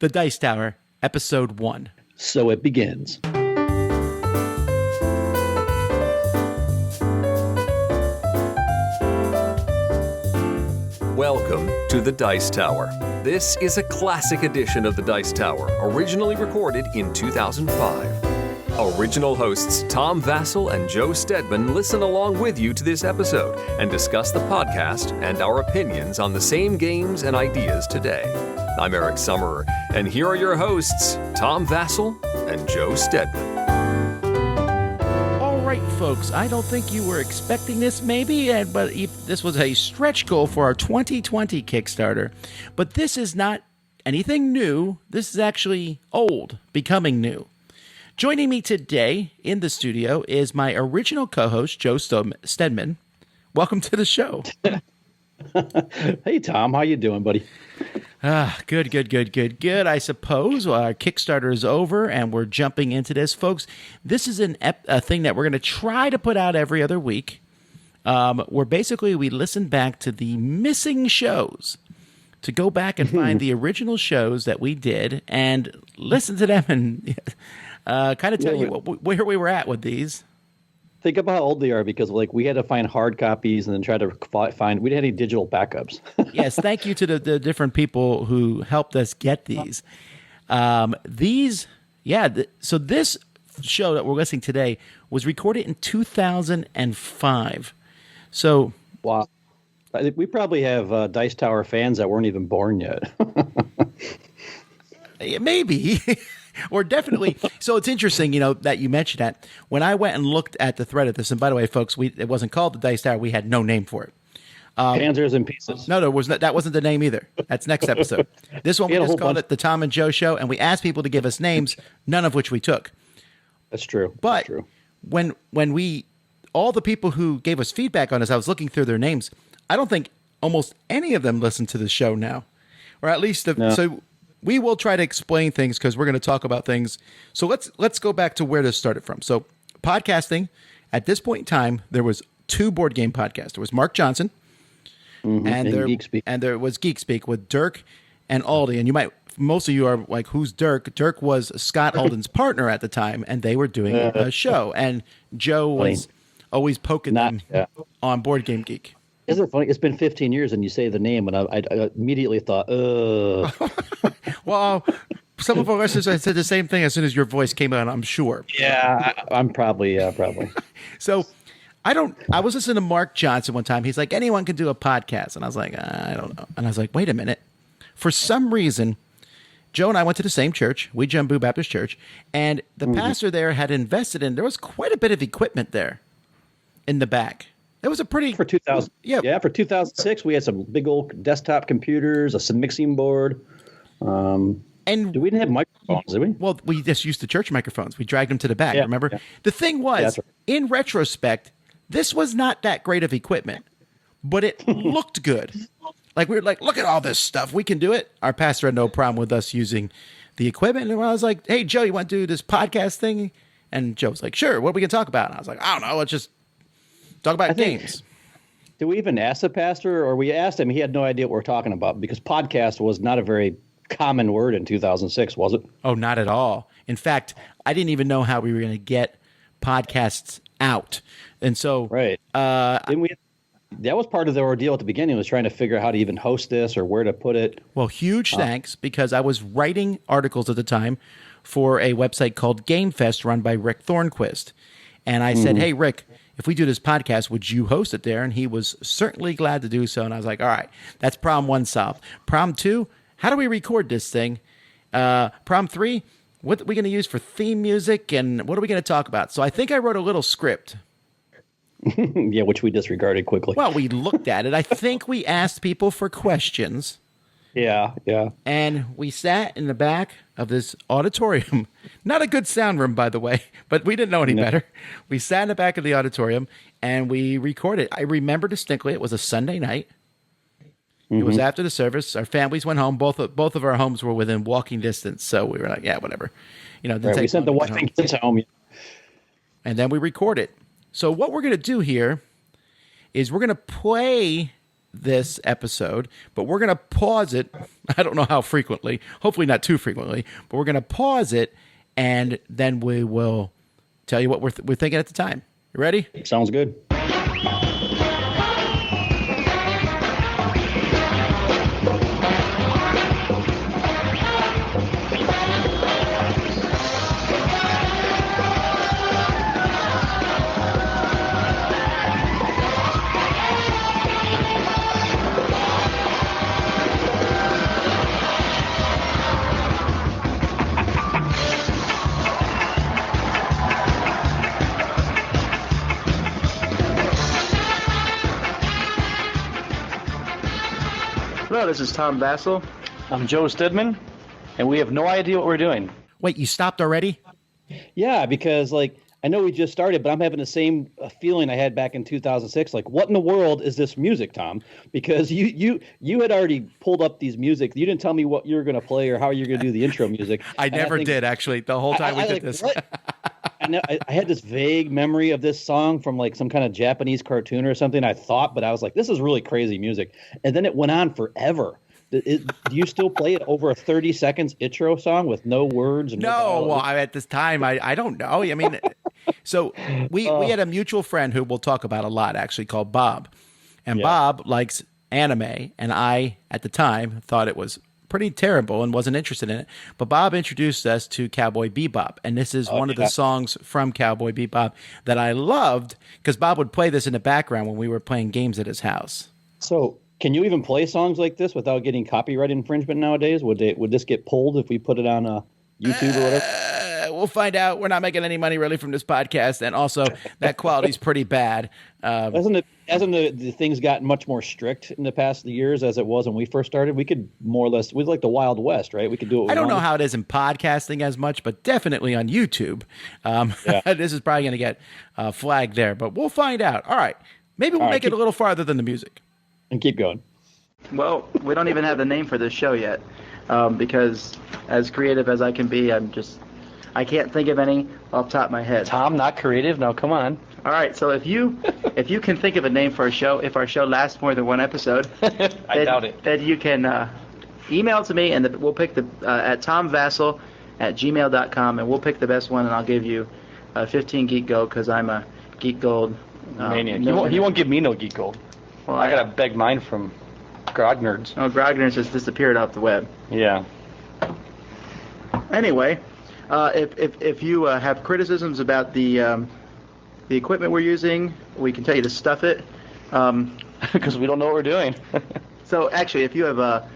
The Dice Tower, Episode 1. So it begins. Welcome to The Dice Tower. This is a classic edition of The Dice Tower, originally recorded in 2005. Original hosts Tom Vasel and Joe Steadman listen along with you to this episode and discuss the podcast and our opinions on the same games and ideas today. I'm Eric Summerer, and here are your hosts, Tom Vasel and Joe Steadman. All right, folks, I don't think you were expecting this, maybe, but this was a stretch goal for our 2020 Kickstarter. But this is not anything new. This is actually old, becoming new. Joining me today in the studio is my original co-host, Joe Steadman. Welcome to the show. Hey, Tom. How you doing, buddy? Good. I suppose our Kickstarter is over and we're jumping into this. Folks, this is a thing that we're going to try to put out every other week, where basically we listen back to the missing shows, to go back and find the original shows that we did and listen to them and kind of tell you where we were at with these. Think about how old they are, because we had to find hard copies and then try to find. We didn't have any digital backups. Yes, thank you to the different people who helped us get these. So this show that we're listening today was recorded in 2005. So wow, we probably have Dice Tower fans that weren't even born yet. Maybe. Or definitely. So it's interesting, that you mentioned that. When I went and looked at the thread of this, and by the way, folks, it wasn't called the Dice Tower. We had no name for it. Panzers and Pieces. No, that wasn't the name either. That's next episode. This one, we just called it the Tom and Joe Show, and we asked people to give us names, none of which we took. That's true. But when all the people who gave us feedback on this, I was looking through their names. I don't think almost any of them listen to the show now, or at least no. So we will try to explain things because we're going to talk about things. So let's go back to where this started from. So podcasting, at this point in time, there was 2 board game podcasts. There was Mark Johnson, and there was Geek Speak with Dirk and Aldi. And most of you are like, who's Dirk? Dirk was Scott Alden's partner at the time, and they were doing a show. And Joe was always poking them on Board Game Geek. Isn't it funny? It's been 15 years, and you say the name, and I immediately thought, Well, some of our listeners said the same thing as soon as your voice came out, I'm sure. Yeah, I'm probably. So I was listening to Mark Johnson one time. He's like, anyone can do a podcast. And I was like, I don't know. And I was like, wait a minute. For some reason, Joe and I went to the same church, Weejumbu Baptist Church, and the pastor there had invested there was quite a bit of equipment there in the back. It was a pretty... For 2000. Yeah, for 2006, we had some big old desktop computers, some mixing board. And we didn't have microphones, did we? Well, we just used the church microphones. We dragged them to the back, remember? Yeah. The thing was, right. In retrospect, this was not that great of equipment, but it looked good. We were like, look at all this stuff. We can do it. Our pastor had no problem with us using the equipment. And I was like, hey, Joe, you want to do this podcast thing? And Joe was like, sure. What are we going to talk about? And I was like, I don't know. Let's just talk about games. Did we even ask the pastor, or we asked him? He had no idea what we're talking about, because podcast was not a very common word in 2006, was it? Oh, not at all. In fact, I didn't even know how we were going to get podcasts out. And so, right. That was part of the ordeal at the beginning, was trying to figure out how to even host this or where to put it. Well, huge thanks, because I was writing articles at the time for a website called Game Fest run by Rick Thornquist. And I said, hey, Rick, if we do this podcast, would you host it there? And he was certainly glad to do so. And I was like, all right, that's problem 1 solved. Problem 2, how do we record this thing? Problem 3, what are we going to use for theme music? And what are we going to talk about? So I think I wrote a little script. Yeah, which we disregarded quickly. Well, we looked at it. I think we asked people for questions. Yeah. And we sat in the back of this auditorium. Not a good sound room, by the way, but we didn't know any better. We sat in the back of the auditorium and we recorded. I remember distinctly, it was a Sunday night. It was after the service. Our families went home. Both of our homes were within walking distance, so we were like, yeah, whatever. We sent the wife and kids home. And then we recorded. So what we're going to do here is we're going to play this episode, but we're going to pause it. I don't know how frequently, hopefully not too frequently, but we're going to pause it, and then we will tell you what we're thinking at the time. You ready? Sounds good. Hello, this is Tom Vasel. I'm Joe Steadman, and we have no idea what we're doing. Wait, you stopped already? Yeah, because I know we just started, but I'm having the same feeling I had back in 2006. Like, what in the world is this music, Tom? Because you had already pulled up these music. You didn't tell me what you were going to play or how you're going to do the intro music. I never did, actually, the whole time we did this. I had this vague memory of this song from some kind of Japanese cartoon or something. I thought, but I was like, this is really crazy music. And then it went on forever. Do you still play it over a 30 seconds intro song with no words? No, well, at this time, I don't know. I mean, so we had a mutual friend who we'll talk about a lot, actually, called Bob. And Bob likes anime, and I, at the time, thought it was pretty terrible and wasn't interested in it. But Bob introduced us to Cowboy Bebop, and this is one of the songs from Cowboy Bebop that I loved because Bob would play this in the background when we were playing games at his house. So can you even play songs like this without getting copyright infringement nowadays? Would this get pulled if we put it on YouTube or whatever? We'll find out. We're not making any money really from this podcast, and also that quality's pretty bad. Hasn't the things gotten much more strict in the past years as it was when we first started? We could more or less, we like the Wild West, right? We could do it. I don't know how it is in podcasting as much, but definitely on YouTube. This is probably going to get flagged there, but we'll find out. All right, maybe we'll make it a little farther than the music. And keep going. Well, we don't even have the name for this show yet, because as creative as I can be, I can't think of any off the top of my head. Tom, not creative? No, come on. All right, so if you can think of a name for a show, if our show lasts more than one episode, I doubt it. Then you can email to me, and we'll pick at tomvassel@gmail.com, and we'll pick the best one, and I'll give you 15 Geek Gold because I'm a Geek Gold maniac. He won't give me no Geek Gold. Well, I gotta beg mine from Grog Nerds. Oh, Grog Nerds has disappeared off the web. Yeah. Anyway, if you have criticisms about the equipment we're using, we can tell you to stuff it. Because we don't know what we're doing. So actually, if you have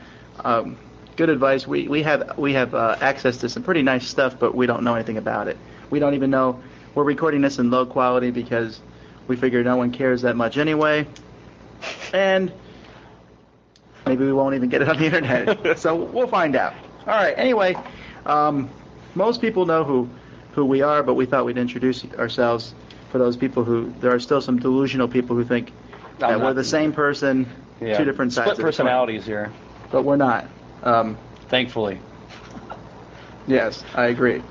good advice, we have access to some pretty nice stuff, but we don't know anything about it. We don't even know we're recording this in low quality because we figure no one cares that much anyway, and maybe we won't even get it on the internet. So we'll find out. All right. Anyway, most people know who we are, but we thought we'd introduce ourselves for those people there are still some delusional people who think that we're the same person, two different sides of the coin. Split personalities here. But we're not. Thankfully. Yes, I agree.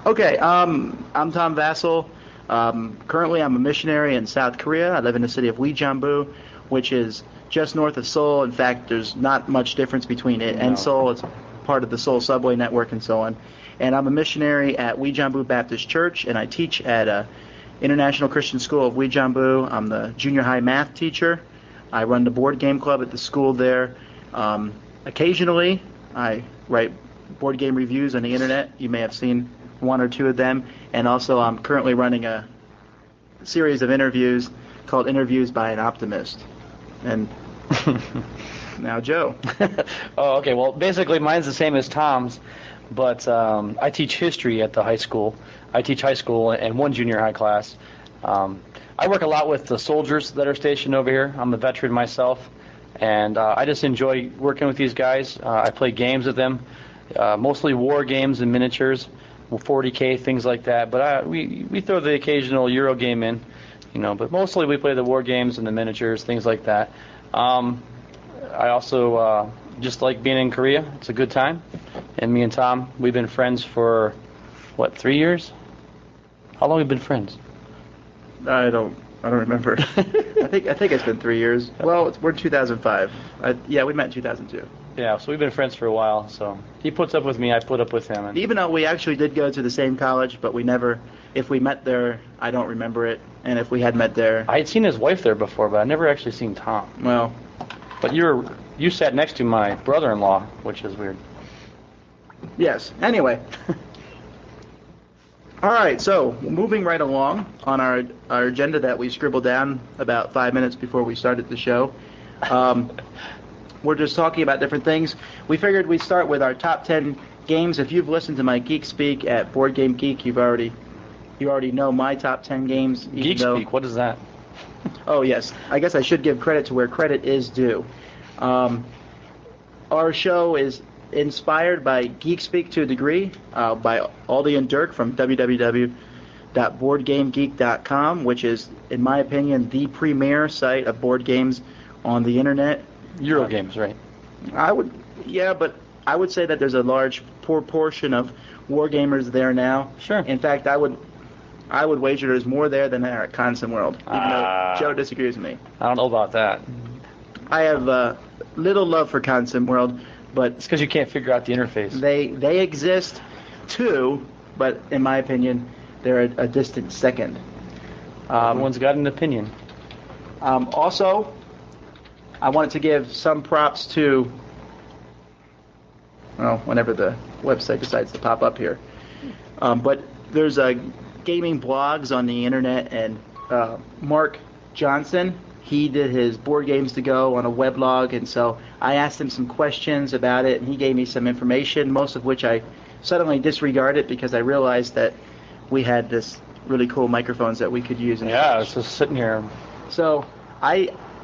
Okay, I'm Tom Vasel. Currently, I'm a missionary in South Korea. I live in the city of Uijeonbu, which is just north of Seoul. In fact, there's not much difference between it and Seoul. It's part of the Seoul subway network and so on. And I'm a missionary at Uijeonbu Baptist Church, and I teach at International Christian School of Uijeonbu. I'm the junior high math teacher. I run the board game club at the school there. Occasionally, I write board game reviews on the internet. You may have seen one or two of them. And also, I'm currently running a series of interviews called Interviews by an Optimist. And now, Joe. Oh, okay. Well, basically, mine's the same as Tom's, but I teach history at the high school. I teach high school and one junior high class. I work a lot with the soldiers that are stationed over here. I'm a veteran myself, and I just enjoy working with these guys. I play games with them, mostly war games and miniatures, 40K, things like that. But we throw the occasional Euro game in, but mostly we play the war games and the miniatures, things like that. I also just like being in Korea. It's a good time. And me and Tom, we've been friends for, 3 years? How long have we been friends? I don't remember. think it's been 3 years. Well, we're 2005. Yeah, we met in 2002. Yeah, so we've been friends for a while. So he puts up with me, I put up with him. And Even though we actually did go to the same college, but we never. If we met there, I don't remember it. And if we had met there, I had seen his wife there before, but I never actually seen Tom. well, But you sat next to my brother-in-law, which is weird. yes. Anyway. All right, so moving right along on our agenda that we scribbled down about 5 minutes before we started the show. We're just talking about different things. We figured we'd start with our top 10 games. If you've listened to my Geek Speak at Board Game Geek, you already know my top 10 games. Geek Speak, what is that? Oh, yes. I guess I should give credit to where credit is due. Our show is inspired by Geek Speak to a degree, by Aldi and Dirk from www.boardgamegeek.com, which is, in my opinion, the premier site of board games on the internet. Euro games, right? But I would say that there's a large proportion of war gamers there now. Sure. In fact, I would wager there's more there than there at Constant World, even though Joe disagrees with me. I don't know about that. I have little love for Constant World, but It's because you can't figure out the interface. they exist too, but in my opinion, they're a distant second. Everyone's got an opinion. Also, I wanted to give some props to, well, whenever the website decides to pop up here. But there's gaming blogs on the internet, and Mark Johnson, he did his Board Games to Go on a weblog, and so I asked him some questions about it, and he gave me some information, most of which I suddenly disregarded because I realized that we had this really cool microphones that we could use. Yeah, it's just sitting here. So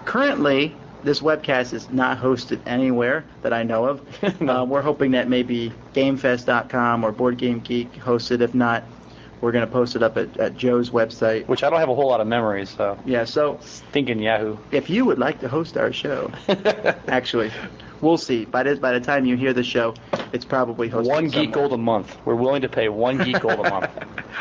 currently, this webcast is not hosted anywhere that I know of. No. We're hoping that maybe GameFest.com or Board Game Geek hosts it. If not, we're going to post it up at Joe's website. Which I don't have a whole lot of memories, so Yeah, so thinking Yahoo. if you would like to host our show, actually, we'll see. By the time you hear the show, it's probably hosted One geek somewhere. gold a month. We're willing to pay one geek gold a month.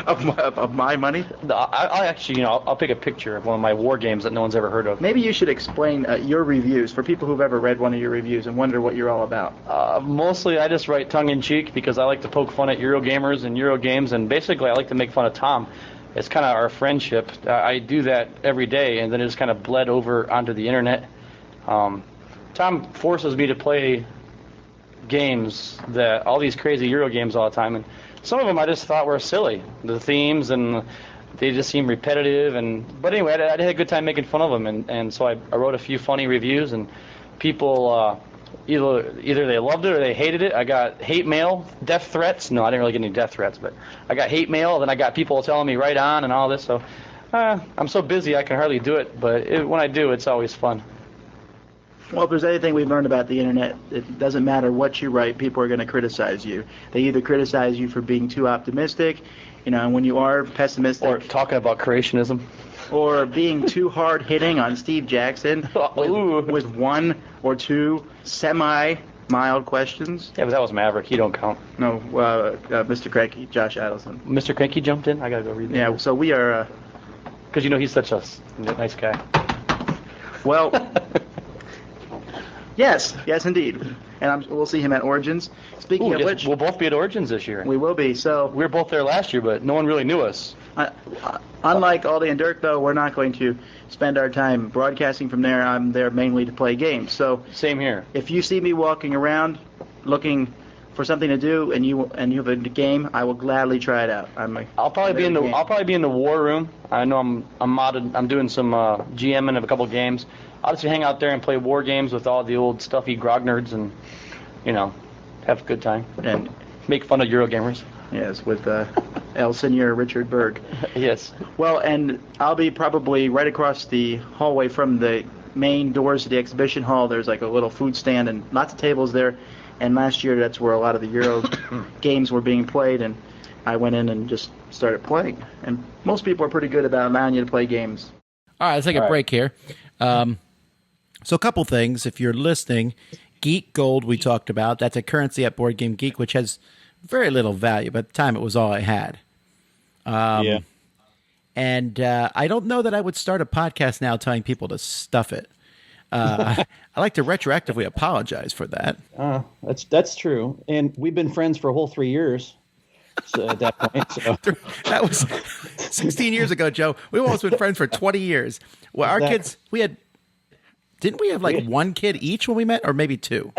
of my money. I'll actually, I'll pick a picture of one of my war games that no one's ever heard of. Maybe you should explain your reviews for people who've ever read one of your reviews and wonder what you're all about. Mostly I just write tongue-in-cheek because I like to poke fun at Euro gamers and Euro games, and basically I like to make fun of Tom. It's kind of our friendship. I do that every day, and then it just kind of bled over onto the internet. Tom forces me to play games, all these crazy Euro games all the time, and some of them I just thought were silly. The themes, and they just seem repetitive. But anyway, I had a good time making fun of them, and so I wrote a few funny reviews, and people either they loved it or they hated it. I got hate mail, death threats. No, I didn't really get any death threats, but I got hate mail, and then I got people telling me right on and all this. So I'm so busy I can hardly do it, but when I do, it's always fun. Well, if there's anything we've learned about the internet, it doesn't matter what you write, people are going to criticize you. They either criticize you for being too optimistic, and when you are pessimistic, Or talking about creationism. or being too hard-hitting on Steve Jackson with one or two semi-mild questions. Yeah, but that was Maverick. He don't count. No, Mr. Cranky, Josh Adelson. Mr. Cranky jumped in. I gotta go read that. Yeah, so we are, Because he's such a nice guy. well... Yes, indeed. And we'll see him at Origins. Speaking of which, we'll both be at Origins this year. we will be. So, We were both there last year, but no one really knew us. unlike Aldi and Dirk, though, we're not going to spend our time broadcasting from there. I'm there mainly to play games. So, Same here. if you see me walking around looking for something to do and you have a game, I will gladly try it out. I'll probably be in the war room. I know I'm modded. I'm doing some GMing of a couple games. I'll just hang out there and play war games with all the old stuffy grog nerds and have a good time and make fun of Euro gamers. Yes, with El Senor Richard Berg. Yes. Well, and I'll be probably right across the hallway from the main doors of the exhibition hall. There's like a little food stand and lots of tables there. And last year, that's where a lot of the Euro games were being played, and I went in and just started playing. And most people are pretty good about allowing you to play games. All right, let's take a break here. So a couple things. If you're listening, Geek Gold we talked about. That's a currency at Board Game Geek, which has very little value. But at the time, it was all I had. Yeah. And I don't know that I would start a podcast now telling people to stuff it. I like to retroactively apologize for that. That's true. And we've been friends for a whole 3 years. So at that point, so. That was 16 years ago, Joe. We've almost been friends for 20 years. Well, our kids, didn't we have like one kid each when we met, or maybe two?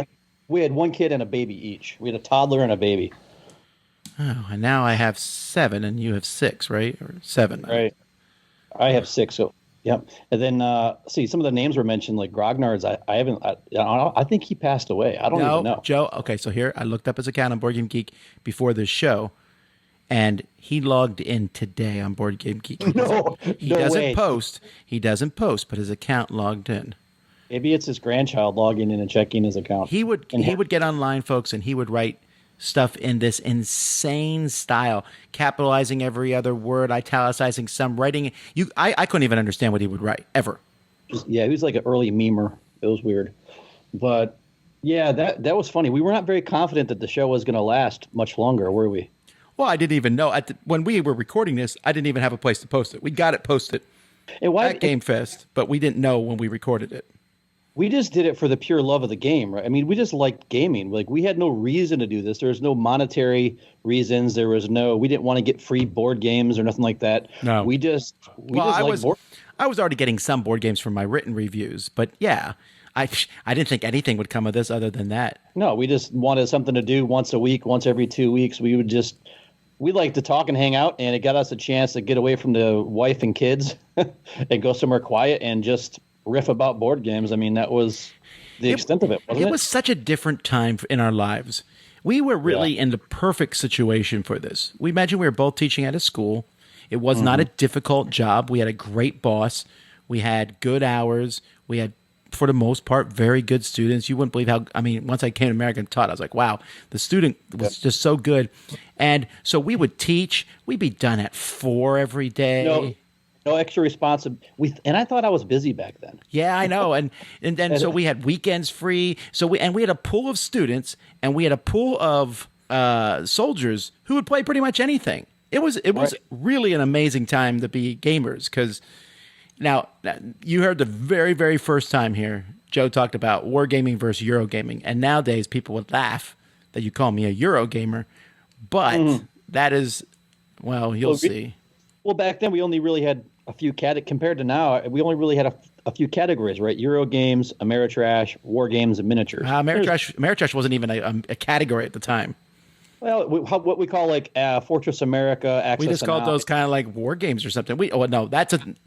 We had one kid and a baby each. We had a toddler and a baby. Oh, and now I have 7 and you have 6, right? Or 7. Right. I have 6. So, yep. And then, see, some of the names were mentioned, like Grognard's. I think he passed away. I don't even know. Joe, okay, so here, I looked up his account on Board Game Geek before this show, and he logged in today on Board Game Geek. He doesn't post. He doesn't post, but his account logged in. Maybe it's his grandchild logging in and checking his account. He would get online, folks, and he would write stuff in this insane style, capitalizing every other word, italicizing some, writing. I couldn't even understand what he would write ever. Yeah, he was like an early memer. It was weird, but yeah, that was funny. We were not very confident that the show was going to last much longer, were we? Well, I didn't even know when we were recording this. I didn't even have a place to post it. We got it posted at Game Fest, but we didn't know when we recorded it. We just did it for the pure love of the game, right? I mean, we just liked gaming. Like, we had no reason to do this. There was no monetary reasons. We didn't want to get free board games or nothing like that. No. I was already getting some board games from my written reviews, but yeah, I didn't think anything would come of this other than that. No, we just wanted something to do once a week, once every 2 weeks. We like to talk and hang out, and it got us a chance to get away from the wife and kids and go somewhere quiet and just riff about board games. I mean, that was the extent of it, wasn't it? It was such a different time in our lives. We were really in the perfect situation for this. We imagine we were both teaching at a school. It was not a difficult job. We had a great boss. We had good hours. We had, for the most part, very good students. You wouldn't believe how, once I came to American and taught, I was like, wow, the student was just so good. And so we would teach. We'd be done at 4 every day. No extra responsibility. And I thought I was busy back then. Yeah, I know. And then so we had weekends free. So we had a pool of students, and we had a pool of soldiers who would play pretty much anything. It was really an amazing time to be gamers, because now you heard the very, very first time here, Joe talked about wargaming versus Eurogaming. And nowadays people would laugh that you call me a Eurogamer, but that is, well, you'll see. Well, back then we only really had a few compared to now, we only really had a few categories, right? Euro games, Ameritrash, war games, and miniatures. Ameritrash wasn't even a category at the time. Well, what we call like Fortress America, Access. We just called those kind of like war games or something.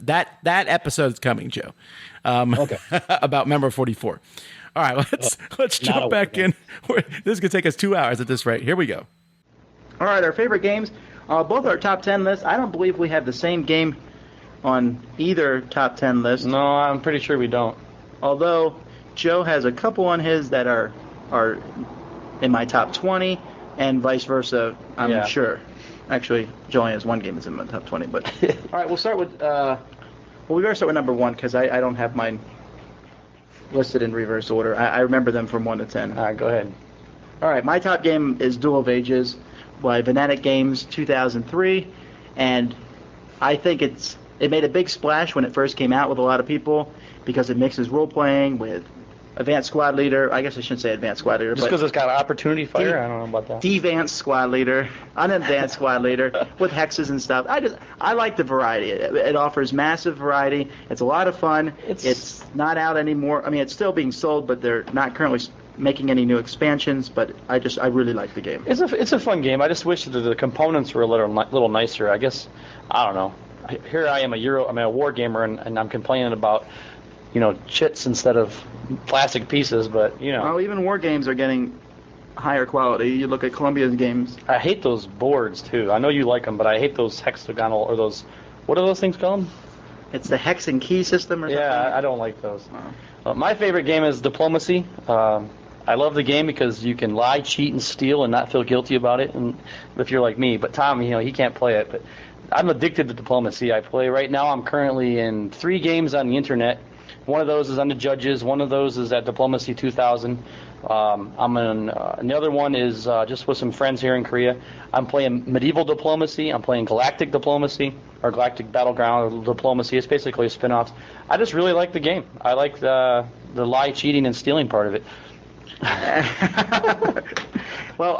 That episode's coming, Joe. Okay. About Member 44. All right, let's jump back in. This is gonna take us 2 hours at this rate. Here we go. All right, our favorite games. Both our top 10 lists. I don't believe we have the same game on either top 10 list. No, I'm pretty sure we don't. Although Joe has a couple on his that are in my top 20, and vice versa, I'm sure. Actually, Joe only has one game that's in my top 20. But all right, we'll start with. We better start with number 1, because I don't have mine listed in reverse order. I remember them from 1 to 10. All right, go ahead. All right, my top game is Duel of Ages by Venetic Games 2003, and I think it made a big splash when it first came out with a lot of people, because it mixes role-playing with Advanced Squad Leader. I guess I shouldn't say Advanced Squad Leader. Just because it's got Opportunity Fire? I don't know about that. Devanced Squad Leader, Unadvanced Squad Leader, with hexes and stuff. I like the variety. It offers massive variety. It's a lot of fun. It's not out anymore. It's still being sold, but they're not currently making any new expansions, but I really like the game. It's a fun game. I just wish that the components were a little nicer. I guess, I don't know. Here I am a war gamer, and I'm complaining about, chits instead of plastic pieces, but Well, even war games are getting higher quality. You look at Columbia's games. I hate those boards too. I know you like them, but I hate those hexagonal, or those, what are those things called? It's the hex and key system or something? Yeah, I don't like those. My favorite game is Diplomacy. I love the game because you can lie, cheat, and steal and not feel guilty about it, and if you're like me. But Tom, he can't play it. But I'm addicted to Diplomacy. I play right now. I'm currently in 3 games on the internet. One of those is on the Judges. One of those is at Diplomacy 2000. The other one is just with some friends here in Korea. I'm playing medieval diplomacy. I'm playing galactic diplomacy or galactic battleground diplomacy. It's basically a spin-off. I just really like the game. I like the lie, cheating, and stealing part of it. Well,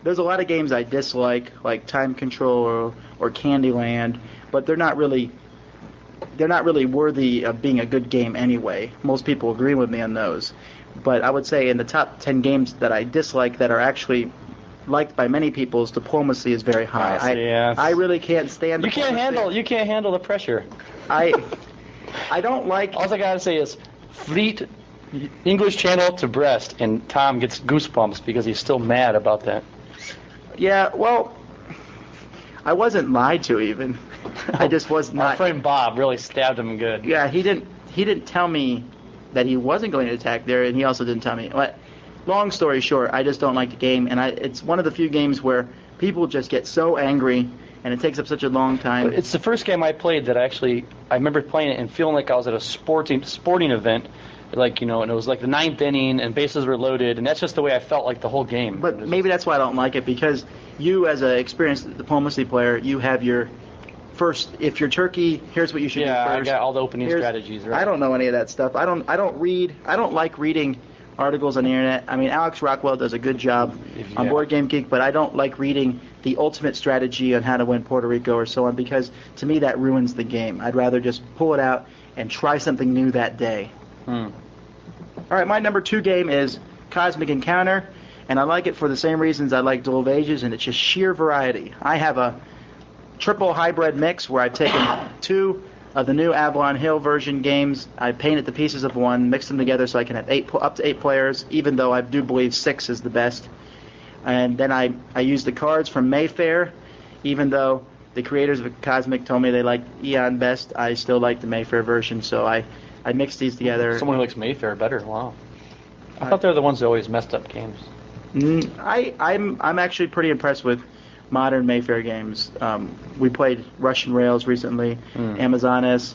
there's a lot of games I dislike, like Time Control or Candyland, but they're not really worthy of being a good game anyway. Most people agree with me on those. But I would say in the top 10 games that I dislike that are actually liked by many people, diplomacy is very high. I really can't stand. You can't handle the pressure. I don't like. All I gotta say is fleet English channel to breast, and Tom gets goosebumps because he's still mad about that. Yeah, well, I wasn't lied to even. I just was not. My friend Bob really stabbed him good. Yeah, he didn't tell me that he wasn't going to attack there, and he also didn't tell me. But long story short, I just don't like the game, and it's one of the few games where people just get so angry, and it takes up such a long time. It's the first game I played that I remember playing it and feeling like I was at a sporting event, like, and it was like the 9th inning, and bases were loaded, and that's just the way I felt like the whole game. But maybe that's why I don't like it, because you, as an experienced diplomacy player, you have your first, if you're Turkey, here's what you should do first. Yeah, I got all the opening strategies. Right? I don't know any of that stuff. I don't like reading articles on the internet. I mean, Alex Rockwell does a good job on Board Game Geek, but I don't like reading the ultimate strategy on how to win Puerto Rico or so on, because to me that ruins the game. I'd rather just pull it out and try something new that day. All right, my number 2 game is Cosmic Encounter, and I like it for the same reasons I like Duel of Ages, and it's just sheer variety. I have a triple hybrid mix where I've taken 2 of the new Avalon Hill version games. I painted the pieces of one, mixed them together so I can have up to 8 players, even though I do believe 6 is the best. And then I used the cards from Mayfair, even though the creators of Cosmic told me they liked Eon best. I still like the Mayfair version, so I mixed these together. Someone who likes Mayfair better. Wow. I thought they were the ones that always messed up games. I'm actually pretty impressed with modern Mayfair games. We played Russian Rails recently, Amazonas.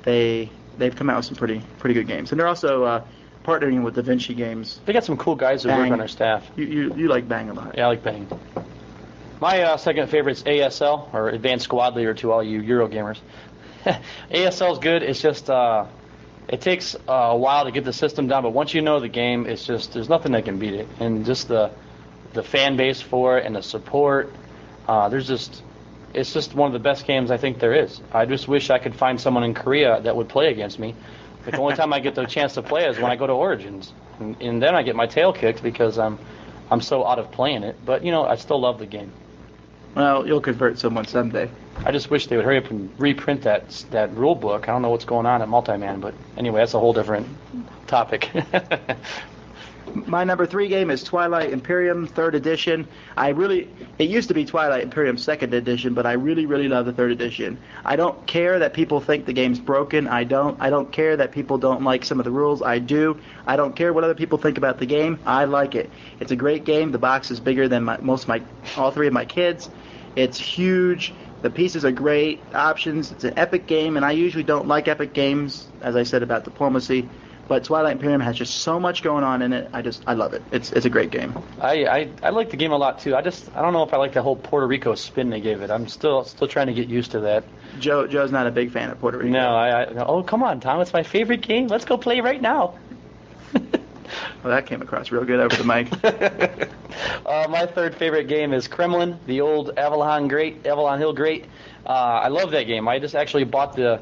They've come out with some pretty good games, and they're also partnering with Da Vinci Games. They got some cool guys who work on their staff. You like Bang a lot. Yeah, I like Bang. My second favorite is ASL, or Advanced Squad Leader to all you Euro gamers. ASL is good. It's just it takes a while to get the system down, but once you know the game, it's just there's nothing that can beat it. And just the fan base for it and the support. It's just one of the best games I think there is. I just wish I could find someone in Korea that would play against me. But the only time I get the chance to play is when I go to Origins, and then I get my tail kicked because I'm so out of playing it. But I still love the game. Well, you'll convert someone someday. I just wish they would hurry up and reprint that rule book. I don't know what's going on at Multiman, but anyway, that's a whole different topic. My number 3 game is Twilight Imperium 3rd Edition. It used to be Twilight Imperium 2nd Edition, but I really, really love the 3rd Edition. I don't care that people think the game's broken. I don't care that people don't like some of the rules. I do. I don't care what other people think about the game. I like it. It's a great game. The box is bigger than all 3 of my kids. It's huge. The pieces are great. Options. It's an epic game, and I usually don't like epic games, as I said about diplomacy. But Twilight Imperium has just so much going on in it. I love it. It's a great game. I like the game a lot too. I don't know if I like the whole Puerto Rico spin they gave it. I'm still trying to get used to that. Joe's not a big fan of Puerto Rico. No, oh come on, Tom, it's my favorite game. Let's go play right now. Well, that came across real good over the mic. My third favorite game is Kremlin, the old Avalon Hill Great. I love that game. I just actually bought the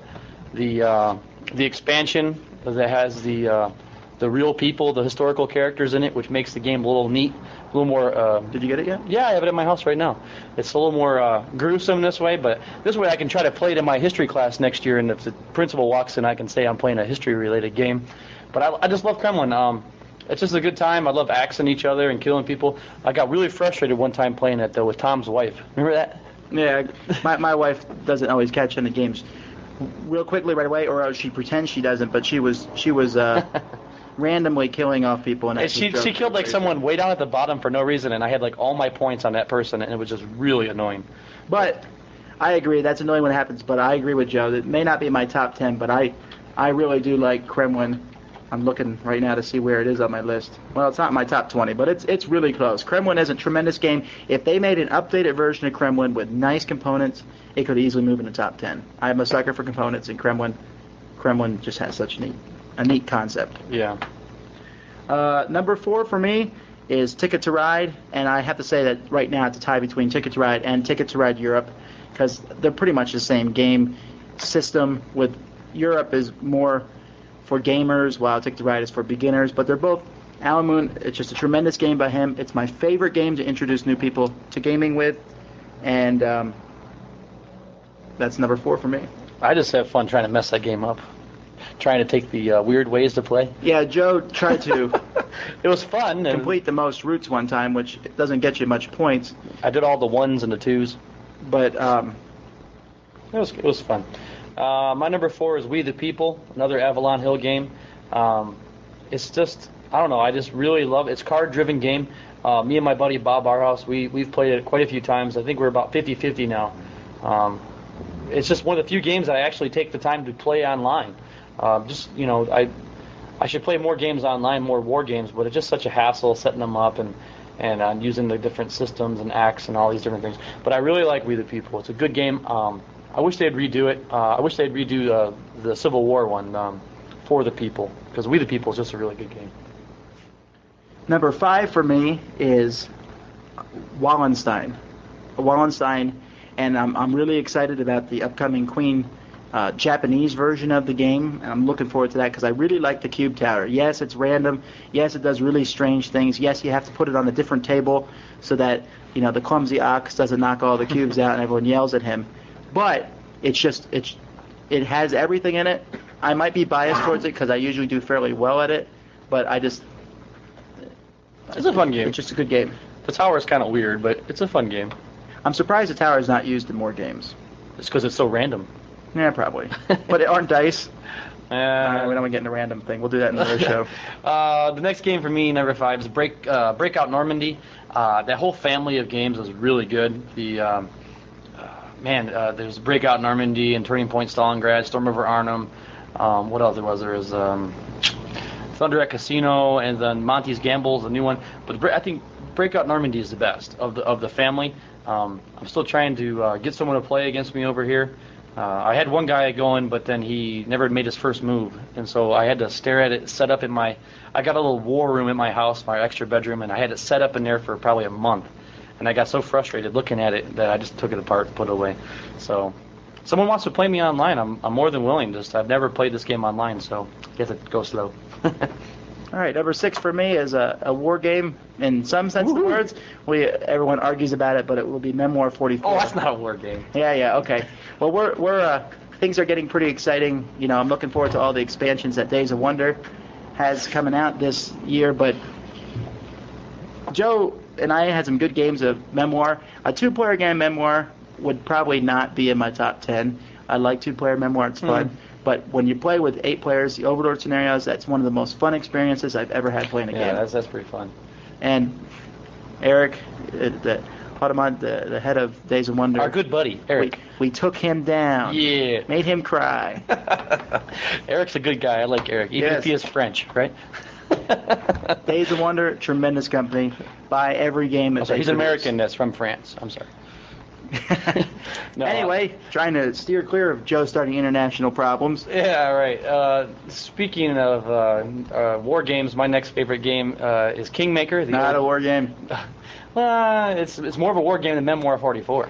expansion that has the real people, the historical characters in it, which makes the game a little neat, a little more. Did you get it yet? Yeah, I have it at my house right now. It's a little more gruesome this way, but this way I can try to play it in my history class next year, and if the principal walks in, I can say I'm playing a history-related game. But I just love Kremlin. It's just a good time. I love axing each other and killing people. I got really frustrated one time playing it, though, with Tom's wife. Remember that? Yeah, my wife doesn't always catch on the games real quickly right away, or she pretends she doesn't, but she was randomly killing off people. And she killed like someone way down at the bottom for no reason, and I had like all my points on that person, and it was just really annoying. But I agree, that's annoying when it happens, but I agree with Joe. It may not be my top 10, but I really do like Kremlin. I'm looking right now to see where it is on my list. Well, it's not in my top 20, but it's really close. Kremlin is a tremendous game. If they made an updated version of Kremlin with nice components, it could easily move in the top 10. I'm a sucker for components, and Kremlin just has such a neat concept. Yeah. Number 4 for me is Ticket to Ride, and I have to say that right now it's a tie between Ticket to Ride and Ticket to Ride Europe, because they're pretty much the same game system. With Europe is more for gamers, while Ticket to Ride is for beginners, but they're both. Alan Moon, it's just a tremendous game by him. It's my favorite game to introduce new people to gaming with, and that's number 4 for me. I just have fun trying to mess that game up. Trying to take the weird ways to play. Yeah, Joe tried to It was fun. complete the most routes one time, which doesn't get you much points, I did all the 1s and the 2s. but It was fun. My number 4 is We the People, another Avalon Hill game. It's just, I don't know, I just really love it. It's a card-driven game. Me and my buddy Bob Barhouse, we've played it quite a few times. I think we're about 50-50 now. It's just one of the few games that I actually take the time to play online. I should play more games online, more war games, but it's just such a hassle setting them up and using the different systems and acts and all these different things. But I really like We the People. It's a good game. I wish they'd redo it. I wish they'd redo the Civil War one, For the People, because We the People is just a really good game. number 5 for me is Wallenstein. And I'm really excited about the upcoming Queen Japanese version of the game, and I'm looking forward to that because I really like the cube tower. Yes, it's random. Yes, it does really strange things. Yes, you have to put it on a different table so that the clumsy ox doesn't knock all the cubes out and everyone yells at him. But it has everything in it. I might be biased towards it because I usually do fairly well at it, but it's a fun game. It's just a good game. The tower is kind of weird, but it's a fun game. I'm surprised the tower is not used in more games. It's because it's so random. Yeah, probably. But it aren't dice. We don't want to get into a random thing. We'll do that in another show. The next game for me, number 5, is Breakout Normandy. That whole family of games was really good. There's Breakout Normandy and Turning Point Stalingrad, Storm over Arnhem. What else was there? Is Thunder at Casino, and then Monty's Gamble, the new one. But I think Breakout Normandy is the best of the family. I'm still trying to get someone to play against me over here. I had one guy going, but then he never made his first move, and so I had to stare at it set up I got a little war room in my house, my extra bedroom, and I had it set up in there for probably a month. And I got so frustrated looking at it that I just took it apart and put it away. So, if someone wants to play me online, I'm more than willing. I've never played this game online, so you have to go slow. All right, number 6 for me is a war game in some sense of the words. Everyone argues about it, but it will be Memoir 44. Oh, that's not a war game. Yeah, okay. Well, we're things are getting pretty exciting. I'm looking forward to all the expansions that Days of Wonder has coming out this year. But Joe and I had some good games of Memoir. A 2-player game Memoir would probably not be in my top 10. I like 2-player Memoir; it's fun. But when you play with 8 players, the Overlord scenarios, that's one of the most fun experiences I've ever had playing a game. Yeah, that's pretty fun. And Eric, the head of Days of Wonder. Our good buddy, Eric. We took him down. Yeah. Made him cry. Eric's a good guy. I like Eric, even if he is French, right? Days of Wonder, tremendous company. Buy every game that he's American that's from France. I'm sorry. No, anyway, trying to steer clear of Joe starting international problems. Yeah, right. Speaking of war games, my next favorite game is Kingmaker. Not a war game. It's more of a war game than Memoir 44.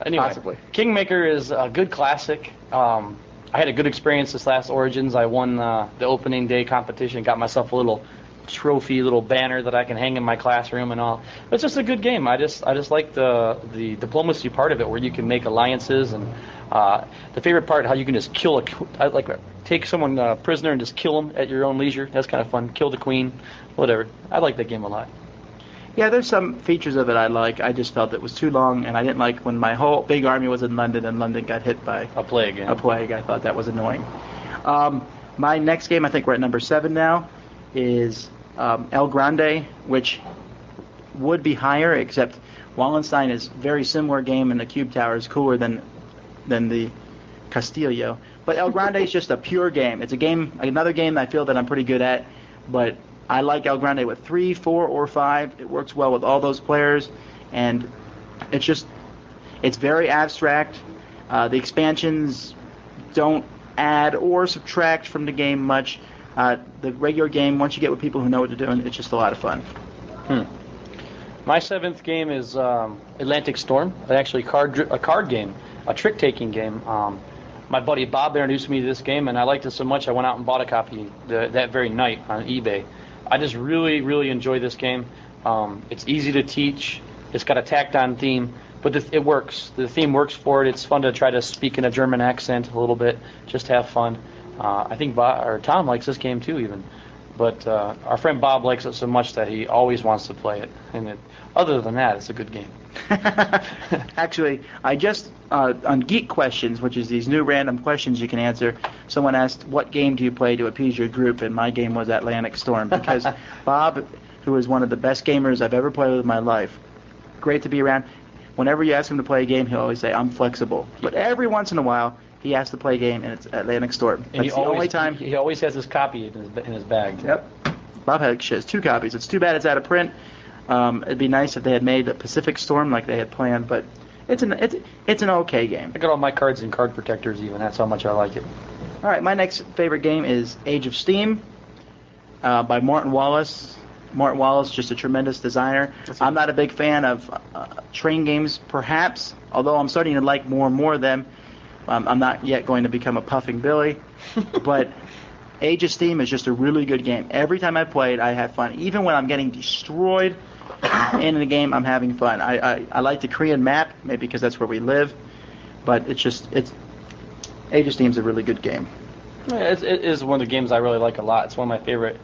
Anyway, possibly. Kingmaker is a good classic. I had a good experience this last Origins. I won the opening day competition, got myself a little trophy, little banner that I can hang in my classroom and all. It's just a good game. I just like the diplomacy part of it, where you can make alliances, and the favorite part, how you can just take someone prisoner and just kill them at your own leisure. That's kind of fun. Kill the queen, whatever. I like that game a lot. Yeah, there's some features of it I like. I just felt it was too long, and I didn't like when my whole big army was in London and London got hit by a plague. I thought that was annoying. My next game, I think we're at number 7 now, is El Grande, which would be higher, except Wallenstein is a very similar game, and the cube tower is cooler than the Castillo. But El Grande is just a pure game. It's another game I feel that I'm pretty good at, but I like El Grande with 3, 4, or 5. It works well with all those players, and it's very abstract. The expansions don't add or subtract from the game much. The regular game, once you get with people who know what they're doing, it's just a lot of fun. My 7th game is Atlantic Storm. Actually, a card game, a trick-taking game. My buddy Bob introduced me to this game, and I liked it so much I went out and bought a copy that very night on eBay. I just really, really enjoy this game. It's easy to teach. It's got a tacked-on theme, but it works. The theme works for it. It's fun to try to speak in a German accent a little bit, just have fun. I think Tom likes this game too, even. But our friend Bob likes it so much that he always wants to play it. And other than that, it's a good game. Actually, I just, on Geek Questions, which is these new random questions you can answer, someone asked, what game do you play to appease your group? And my game was Atlantic Storm, because Bob, who is one of the best gamers I've ever played with in my life, great to be around. Whenever you ask him to play a game, he'll always say, I'm flexible. But every once in a while, he has to play a game, and it's Atlantic Storm. That's the only time. He always has his copy in his bag. Yep. Bob has 2 copies. It's too bad it's out of print. It'd be nice if they had made a Pacific Storm like they had planned, but it's an okay game. I got all my cards in card protectors even. That's how much I like it. All right, my next favorite game is Age of Steam by Martin Wallace. Martin Wallace, just a tremendous designer. I'm not a big fan of train games, perhaps, although I'm starting to like more and more of them. I'm not yet going to become a Puffing Billy, but Age of Steam is just a really good game. Every time I play it, I have fun. Even when I'm getting destroyed in the game, I'm having fun. I like the Korean map, maybe because that's where we live, but Age of Steam is a really good game. Yeah, it is one of the games I really like a lot. It's one of my favorite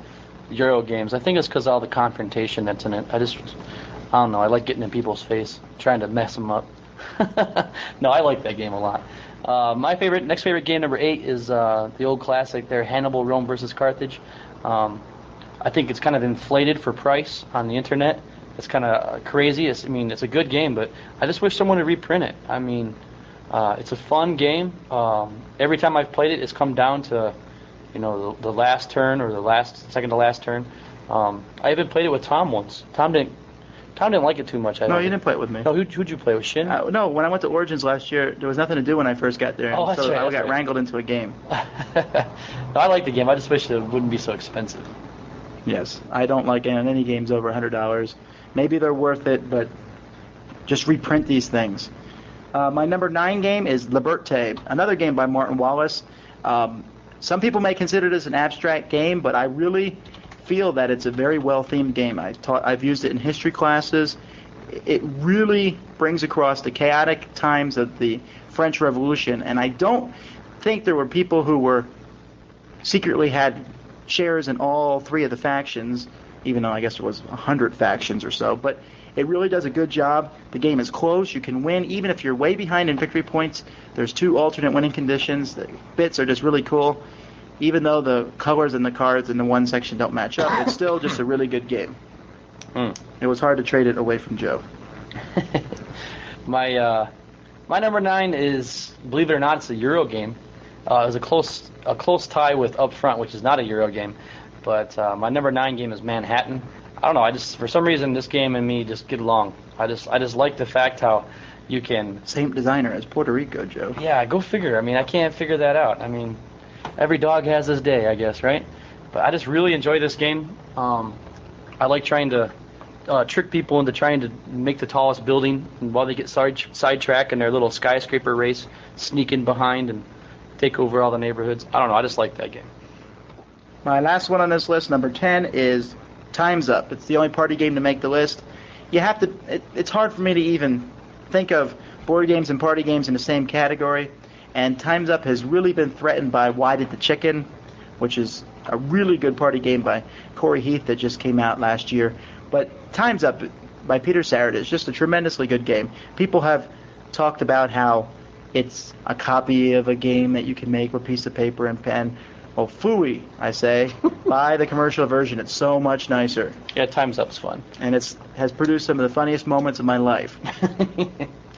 Euro games. I think it's because of all the confrontation that's in it. I don't know. I like getting in people's face, trying to mess them up. No, I like that game a lot. My next favorite game, number 8, is the old classic there, Hannibal, Rome versus Carthage. I think it's kind of inflated for price on the internet. It's kind of crazy. It's a good game, but I just wish someone would reprint it. It's a fun game. Every time I've played it, it's come down to, the last turn or the second to last turn. I even played it with Tom once. Tom didn't like it too much. No, you didn't play it with me. No, who'd you play with? Shin? No, when I went to Origins last year, there was nothing to do when I first got there. Oh, that's so right, I got wrangled into a game. No, I like the game. I just wish it wouldn't be so expensive. Yes, I don't like any games over $100. Maybe they're worth it, but just reprint these things. My number 9 game is Liberte, another game by Martin Wallace. Some people may consider this an abstract game, but I really feel that it's a very well-themed game. I've used it in history classes. It really brings across the chaotic times of the French Revolution, and I don't think there were people who were secretly had shares in all 3 of the factions, even though I guess there was 100 factions or so, but it really does a good job. The game is close. You can win even if you're way behind in victory points. There's 2 alternate winning conditions. The bits are just really cool. Even though the colors and the cards in the one section don't match up, it's still just a really good game. It was hard to trade it away from Joe. My number 9 is, believe it or not, it's a Euro game. It was a close tie with Upfront, which is not a Euro game. But my number 9 game is Manhattan. I don't know. For some reason, this game and me just get along. I just like the fact how you can. Same designer as Puerto Rico, Joe. Yeah, go figure. I can't figure that out. Every dog has his day, I guess, right? But I just really enjoy this game. I like trying to trick people into trying to make the tallest building, and while they get sidetracked in their little skyscraper race, sneak in behind and take over all the neighborhoods. I don't know. I just like that game. My last one on this list, number 10, is Time's Up. It's the only party game to make the list. It's hard for me to even think of board games and party games in the same category. And Time's Up has really been threatened by Why Did the Chicken, which is a really good party game by Corey Heath that just came out last year. But Time's Up by Peter Sarrett is just a tremendously good game. People have talked about how it's a copy of a game that you can make with a piece of paper and pen. Well, phooey, I say. Buy the commercial version. It's so much nicer. Yeah, Time's Up's fun. And it has produced some of the funniest moments of my life.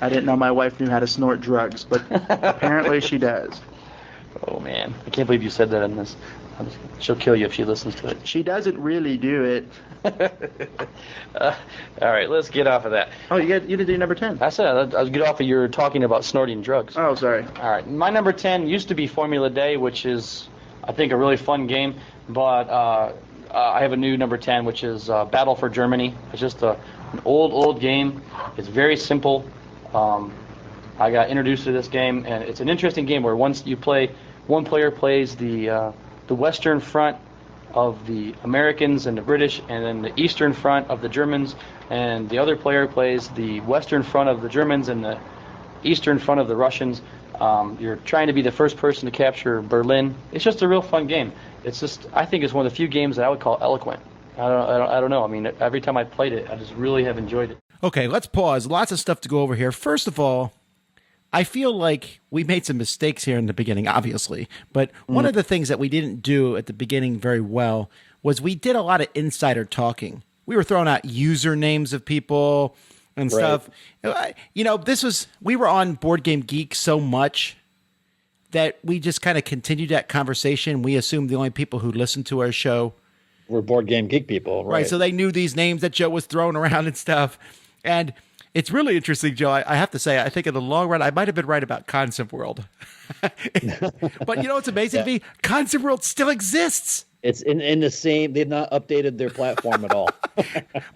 I didn't know my wife knew how to snort drugs, but apparently she does. Oh man, I can't believe you said that in this. She'll kill you if she listens to it. She doesn't really do it. All right, let's get off of that. Oh, you didn't do number 10. I said I'll get off of your talking about snorting drugs. Oh, sorry. All right, my number 10 used to be Formula Day, which is, I think, a really fun game. But I have a new number 10, which is Battle for Germany. It's just an old game. It's very simple. I got introduced to this game, and it's an interesting game where one player plays the Western Front of the Americans and the British, and then the Eastern Front of the Germans, and the other player plays the Western Front of the Germans and the Eastern Front of the Russians. You're trying to be the first person to capture Berlin. It's just a real fun game. I think it's one of the few games that I would call eloquent. I don't know. I mean, every time I played it, I just really have enjoyed it. Okay, let's pause. Lots of stuff to go over here. First of all, I feel like we made some mistakes here in the beginning, obviously. But one of the things that we didn't do at the beginning very well was we did a lot of insider talking. We were throwing out usernames of people and stuff. You know, we were on Board Game Geek so much that we just kind of continued that conversation. We assumed the only people who listened to our show We're Board Game Geek people, right? So they knew these names that Joe was throwing around and stuff. And it's really interesting, Joe. I have to say, I think in the long run, I might have been right about Concept World. But you know what's amazing to me? Concept World still exists. It's in the same. They've not updated their platform at all.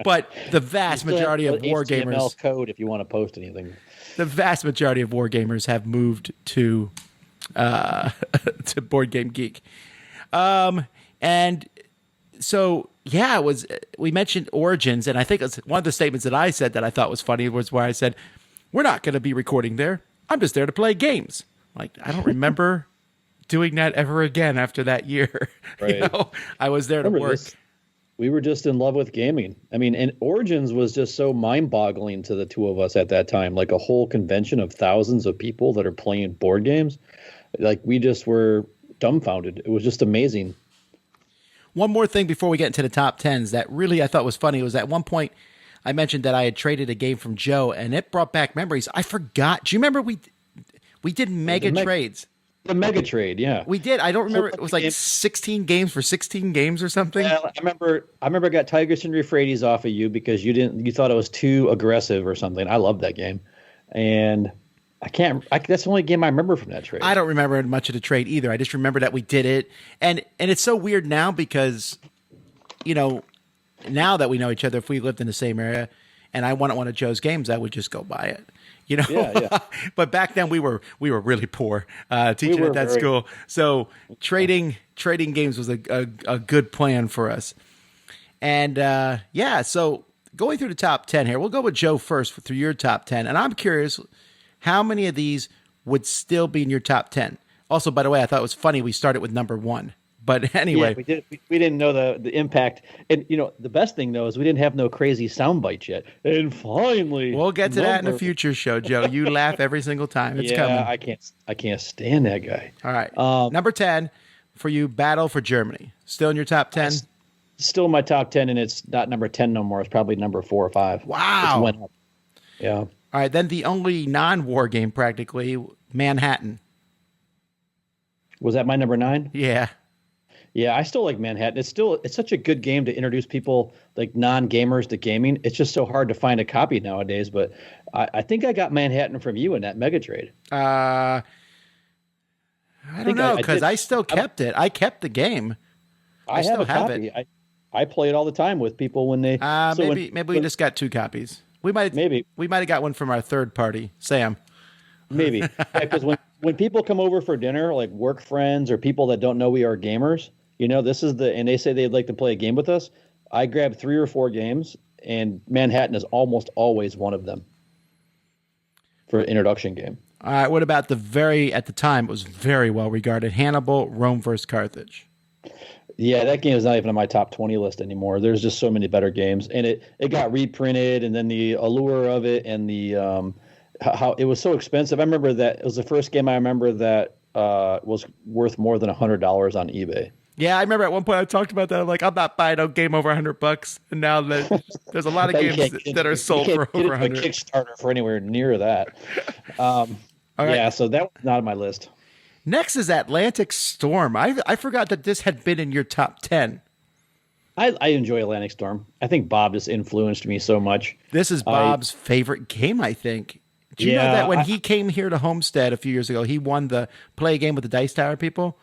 But the vast majority of wargamers code, if you want to post anything, the vast majority of wargamers have moved to Board Game Geek, and so. Yeah, we mentioned Origins, and I think it's one of the statements that I said that I thought was funny was where I said, "We're not going to be recording there. I'm just there to play games." Like, I don't remember doing that ever again after that year. Right. You know, I was there to work. We were just in love with gaming. I mean, and Origins was just so mind-boggling to the two of us at that time. Like a whole convention of thousands of people that are playing board games. Like, we just were dumbfounded. It was just amazing. One more thing before we get into the top 10s that really I thought was funny was at one point I mentioned that I had traded a game from Joe, and it brought back memories. I forgot. Do you remember we did mega trades? The mega trade, yeah. We did. I don't remember. It was like 16 games for 16 games or something. Yeah, I remember I got Tigers and Euphrates off of you because you thought it was too aggressive or something. I loved that game. And that's the only game I remember from that trade. I don't remember much of the trade either. I just remember that we did it. And it's so weird now because, you know, now that we know each other, if we lived in the same area and I wanted one of Joe's games, I would just go buy it. You know, yeah. But back then we were really poor teaching at that school. So trading games was a good plan for us. And so going through the top 10 here, we'll go with Joe first through your top 10. And I'm curious, how many of these would still be in your top 10? Also, by the way, I thought it was funny we started with number 1. But anyway, we didn't know the impact. And you know, the best thing though is we didn't have no crazy sound bites yet. And finally, we'll get to that in a future show, Joe. You laugh every single time. It's coming. I can't stand that guy. All right, number 10 for you, Battle for Germany. Still in your top 10? Still in my top 10, and it's not number 10 no more. It's probably number 4 or 5. Wow. It went up. Yeah. All right, then the only non-war game practically, Manhattan. Was that my number 9? Yeah. Yeah, I still like Manhattan. It's such a good game to introduce people like non-gamers to gaming. It's just so hard to find a copy nowadays. But I think I got Manhattan from you in that mega trade. I don't know because I still kept it. I kept the game. I have a copy. I play it all the time with people when they. Maybe we just got 2 copies. We might have got one from our third party, Sam. Maybe because when people come over for dinner, like work friends or people that don't know we are gamers. You know, and they say they'd like to play a game with us. I grab 3 or 4 games, and Manhattan is almost always one of them for an introduction game. All right. What about at the time, it was very well regarded, Hannibal, Rome vs. Carthage? Yeah, that game is not even on my top 20 list anymore. There's just so many better games, and it got reprinted, and then the allure of it and the how it was so expensive. I remember that it was the first game I remember that was worth more than $100 on eBay. Yeah, I remember at one point I talked about that. I'm like, I'm not buying a game over $100, and now there's a lot of games that are sold for over $100. Kickstarter for anywhere near that. Yeah, so that was not on my list. Next is Atlantic Storm. I forgot that this had been in your top 10. I enjoy Atlantic Storm. I think Bob just influenced me so much. This is Bob's favorite game, I think. Do you know that when he came here to Homestead a few years ago, he won the play a game with the Dice Tower people,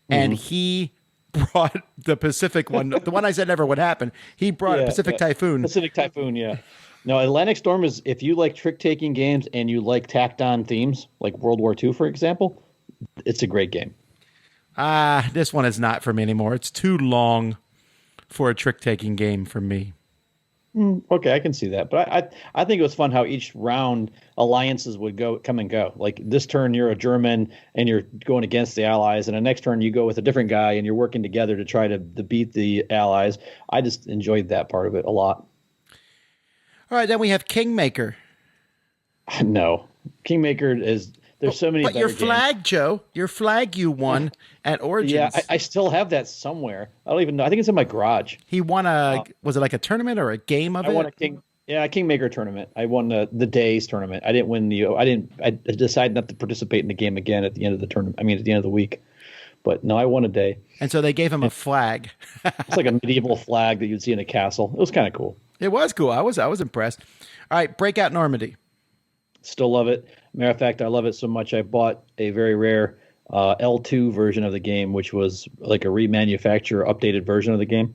and he brought the Pacific one, the one I said never would happen. He brought a Pacific Typhoon. Pacific Typhoon, yeah. No, Atlantic Storm is, if you like trick-taking games and you like tacked-on themes, like World War II, for example, it's a great game. This one is not for me anymore. It's too long for a trick-taking game for me. Okay, I can see that. But I think it was fun how each round alliances would come and go. Like this turn, you're a German and you're going against the Allies, and the next turn you go with a different guy and you're working together to try to beat the Allies. I just enjoyed that part of it a lot. All right, then we have Kingmaker. No, Kingmaker is. There's so many. But your flag, games. Joe, your flag you won at Origins. Yeah, I still have that somewhere. I don't even know. I think it's in my garage. He won was it like a tournament or a game of it? I won a Kingmaker tournament. I won the days tournament. I didn't win I decided not to participate in the game again at the end of the tournament. I mean, at the end of the week. But no, I won a day. And so they gave him a flag. It's like a medieval flag that you'd see in a castle. It was kind of cool. It was cool. I was impressed. All right, Breakout Normandy. Still love it. Matter of fact, I love it so much I bought a very rare L2 version of the game, which was like a remanufactured, updated version of the game,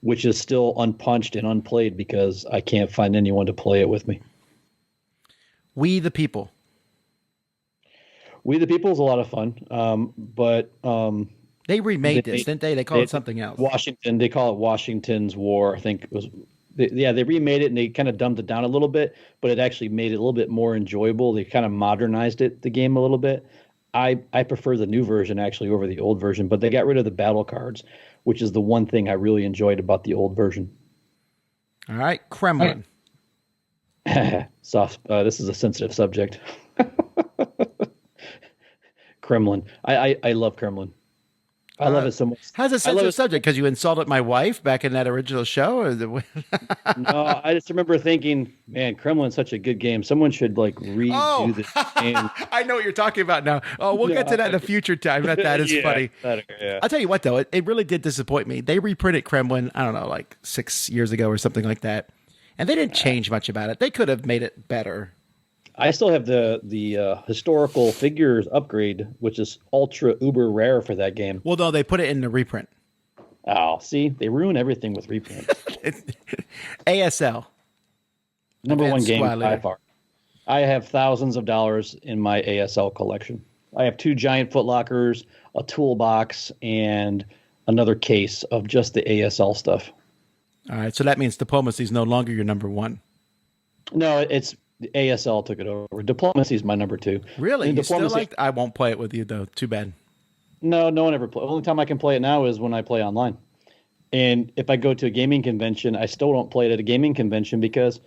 which is still unpunched and unplayed because I can't find anyone to play it with me. We the People. We the People is a lot of fun, but they remade this, didn't they? They called it something else. Washington. They call it Washington's War. I think it was. They remade it and they kind of dumbed it down a little bit, but it actually made it a little bit more enjoyable. They kind of modernized the game a little bit. I prefer the new version actually over the old version, but they got rid of the battle cards, which is the one thing I really enjoyed about the old version. All right, Kremlin. Soft. This is a sensitive subject. Kremlin. I love Kremlin. I love it so much. How's a sensitive subject? Because you insulted my wife back in that original show? Or No, I just remember thinking, man, Kremlin's such a good game. Someone should like redo this game. I know what you're talking about now. Oh, we'll get to that in a future time. That is funny. I'll tell you what, though. It really did disappoint me. They reprinted Kremlin, I don't know, like 6 years ago or something like that. And they didn't change much about it. They could have made it better. I still have the historical figures upgrade, which is ultra uber rare for that game. Well, no, they put it in the reprint. Oh, see, they ruin everything with reprints. ASL. Number one game by far. I have thousands of dollars in my ASL collection. I have 2 giant footlockers, a toolbox, and another case of just the ASL stuff. All right, so that means diplomacy is no longer your number one. No, it's ASL took it over. Diplomacy is my number 2. Really? You still like? I won't play it with you though. Too bad. No one ever plays. The only time I can play it now is when I play online. And if I go to a gaming convention, I still don't play it at a gaming convention because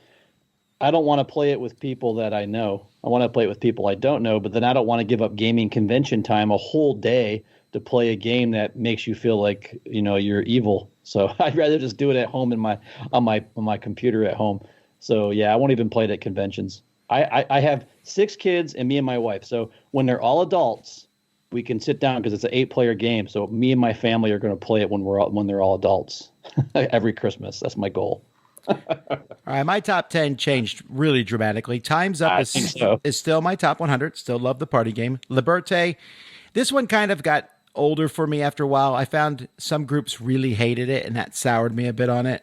I don't want to play it with people that I know. I want to play it with people I don't know, but then I don't want to give up gaming convention time a whole day to play a game that makes you feel like, you're evil. So I'd rather just do it at home on my computer at home. So yeah, I won't even play it at conventions. I have 6 kids and me and my wife. So when they're all adults, we can sit down because it's an 8-player game. So me and my family are going to play it when they're all adults every Christmas. That's my goal. All right, my top 10 changed really dramatically. Time's Up is still my top 100. Still love the party game. Liberté, this one kind of got older for me after a while. I found some groups really hated it, and that soured me a bit on it.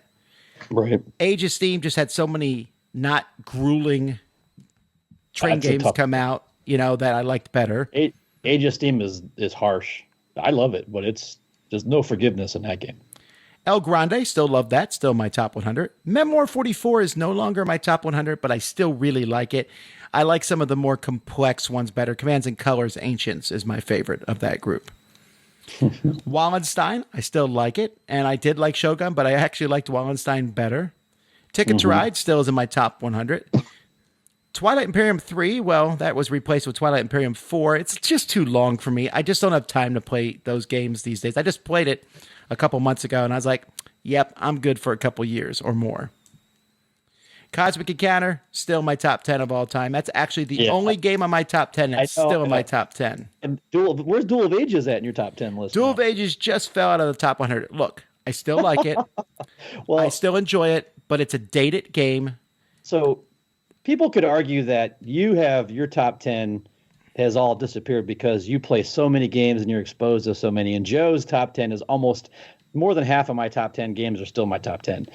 Right. Age of Steam just had so many not grueling train games come out, that I liked better. Age of Steam is harsh. I love it, but there's no forgiveness in that game. El Grande, still love that. Still my top 100. Memoir 44 is no longer my top 100, but I still really like it. I like some of the more complex ones better. Commands and Colors Ancients is my favorite of that group. Wallenstein, I still like it. And I did like Shogun, but I actually liked Wallenstein better. Ticket to Ride still is in my top 100. Twilight Imperium 3, well, that was replaced with Twilight Imperium 4. It's just too long for me. I just don't have time to play those games these days. I just played it a couple months ago, and I was like, yep, I'm good for a couple years or more. Cosmic Encounter, still my top 10 of all time. That's actually the only game on my top 10 that's still in my top 10. And where's Duel of Ages at in your top 10 list? Duel of Ages just fell out of the top 100. Look, I still like it. Well, I still enjoy it, but it's a dated game. So people could argue that you have your top 10 has all disappeared because you play so many games and you're exposed to so many. And Joe's top 10 is almost more than half of my top 10 games are still my top 10.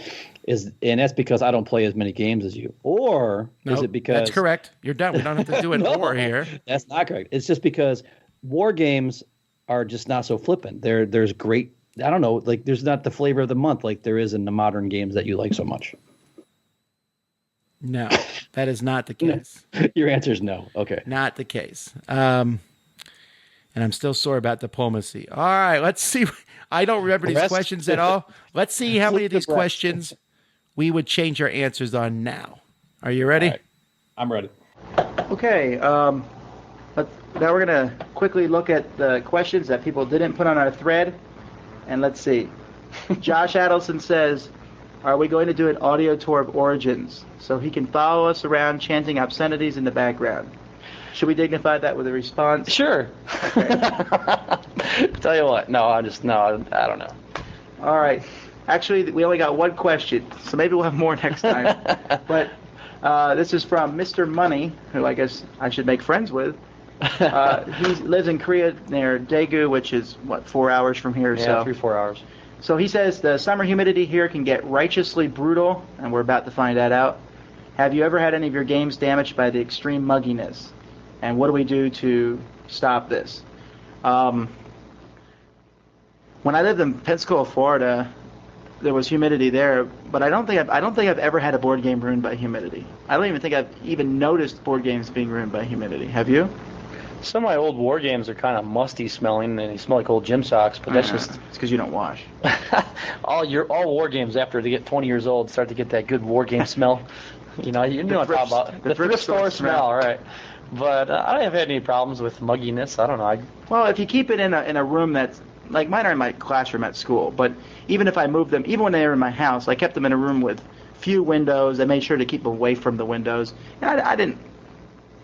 And that's because I don't play as many games as you. Or is it because... That's correct. You're done. We don't have to do an or here. That's not correct. It's just because war games are just not so flippant. There's great... I don't know, like there's not the flavor of the month like there is in the modern games that you like so much. No, that is not the case. Your answer is no. Okay. Not the case. And I'm still sore about diplomacy. All right, let's see. I don't remember these questions at all. Let's see how many of these questions we would change our answers on now. Are you ready? Right. I'm ready. Okay. Now we're going to quickly look at the questions that people didn't put on our thread. And let's see. Josh Adelson says, are we going to do an audio tour of Origins so he can follow us around chanting obscenities in the background? Should we dignify that with a response? Sure. Okay. Tell you what. No, I don't know. All right. Actually, we only got one question, so maybe we'll have more next time. But this is from Mr. Money, who I guess I should make friends with. He lives in Korea near Daegu, which is, 4 hours from here? Yeah, 3-4 hours. So he says the summer humidity here can get righteously brutal, and we're about to find that out. Have you ever had any of your games damaged by the extreme mugginess? And what do we do to stop this? When I lived in Pensacola, Florida, there was humidity there, but I don't think I've ever had a board game ruined by humidity. I don't even think I've even noticed board games being ruined by humidity. Have you? Some of my old war games are kind of musty smelling, and they smell like old gym socks. But that's just it's because you don't wash. all war games after they get 20 years old start to get that good war game smell. You know what I'm talking about. The thrift store smell, right? But I haven't had any problems with mugginess. I don't know. Well, if you keep it in a room that's like mine are in my classroom at school, but even if I moved them, even when they were in my house, I kept them in a room with few windows. I made sure to keep away from the windows. And I didn't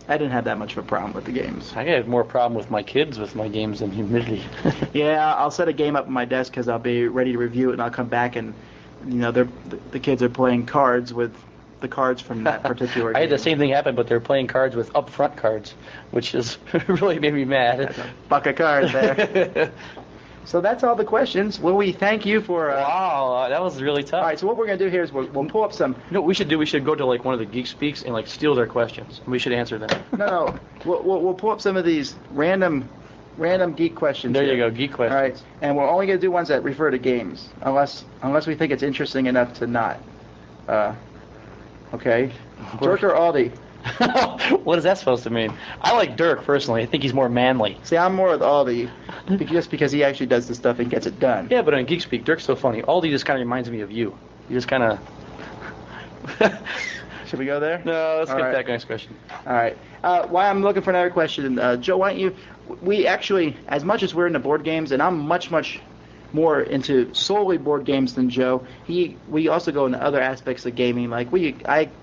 have that much of a problem with the games. I had more problem with my kids with my games than humidity. Yeah, I'll set a game up on my desk because I'll be ready to review it, and I'll come back and, the kids are playing cards with the cards from that particular game. I had the same thing happen, but they're playing cards with upfront cards, which is really made me mad. That's a buck of cards there. So that's all the questions. Well, we thank you for... Wow, that was really tough. All right, so what we're going to do here is we'll pull up some... You know what we should do? We should go to one of the Geek Speaks and steal their questions. We should answer them. No. We'll pull up some of these random geek questions. There you go, geek questions. All right, and we're only going to do ones that refer to games, unless we think it's interesting enough to not. Okay. Dirk or Aldi? What is that supposed to mean? I like Dirk personally. I think he's more manly. See, I'm more with Aldi, just because he actually does the stuff and gets it done. Yeah, but in Geek Speak, Dirk's so funny. Aldi just kind of reminds me of you. You just kind of... Should we go there? No, let's get that next question. All right. While I'm looking for another question, Joe, why don't you... We actually, as much as we're into board games, and I'm much more into solely board games than Joe. We also go into other aspects of gaming. Like we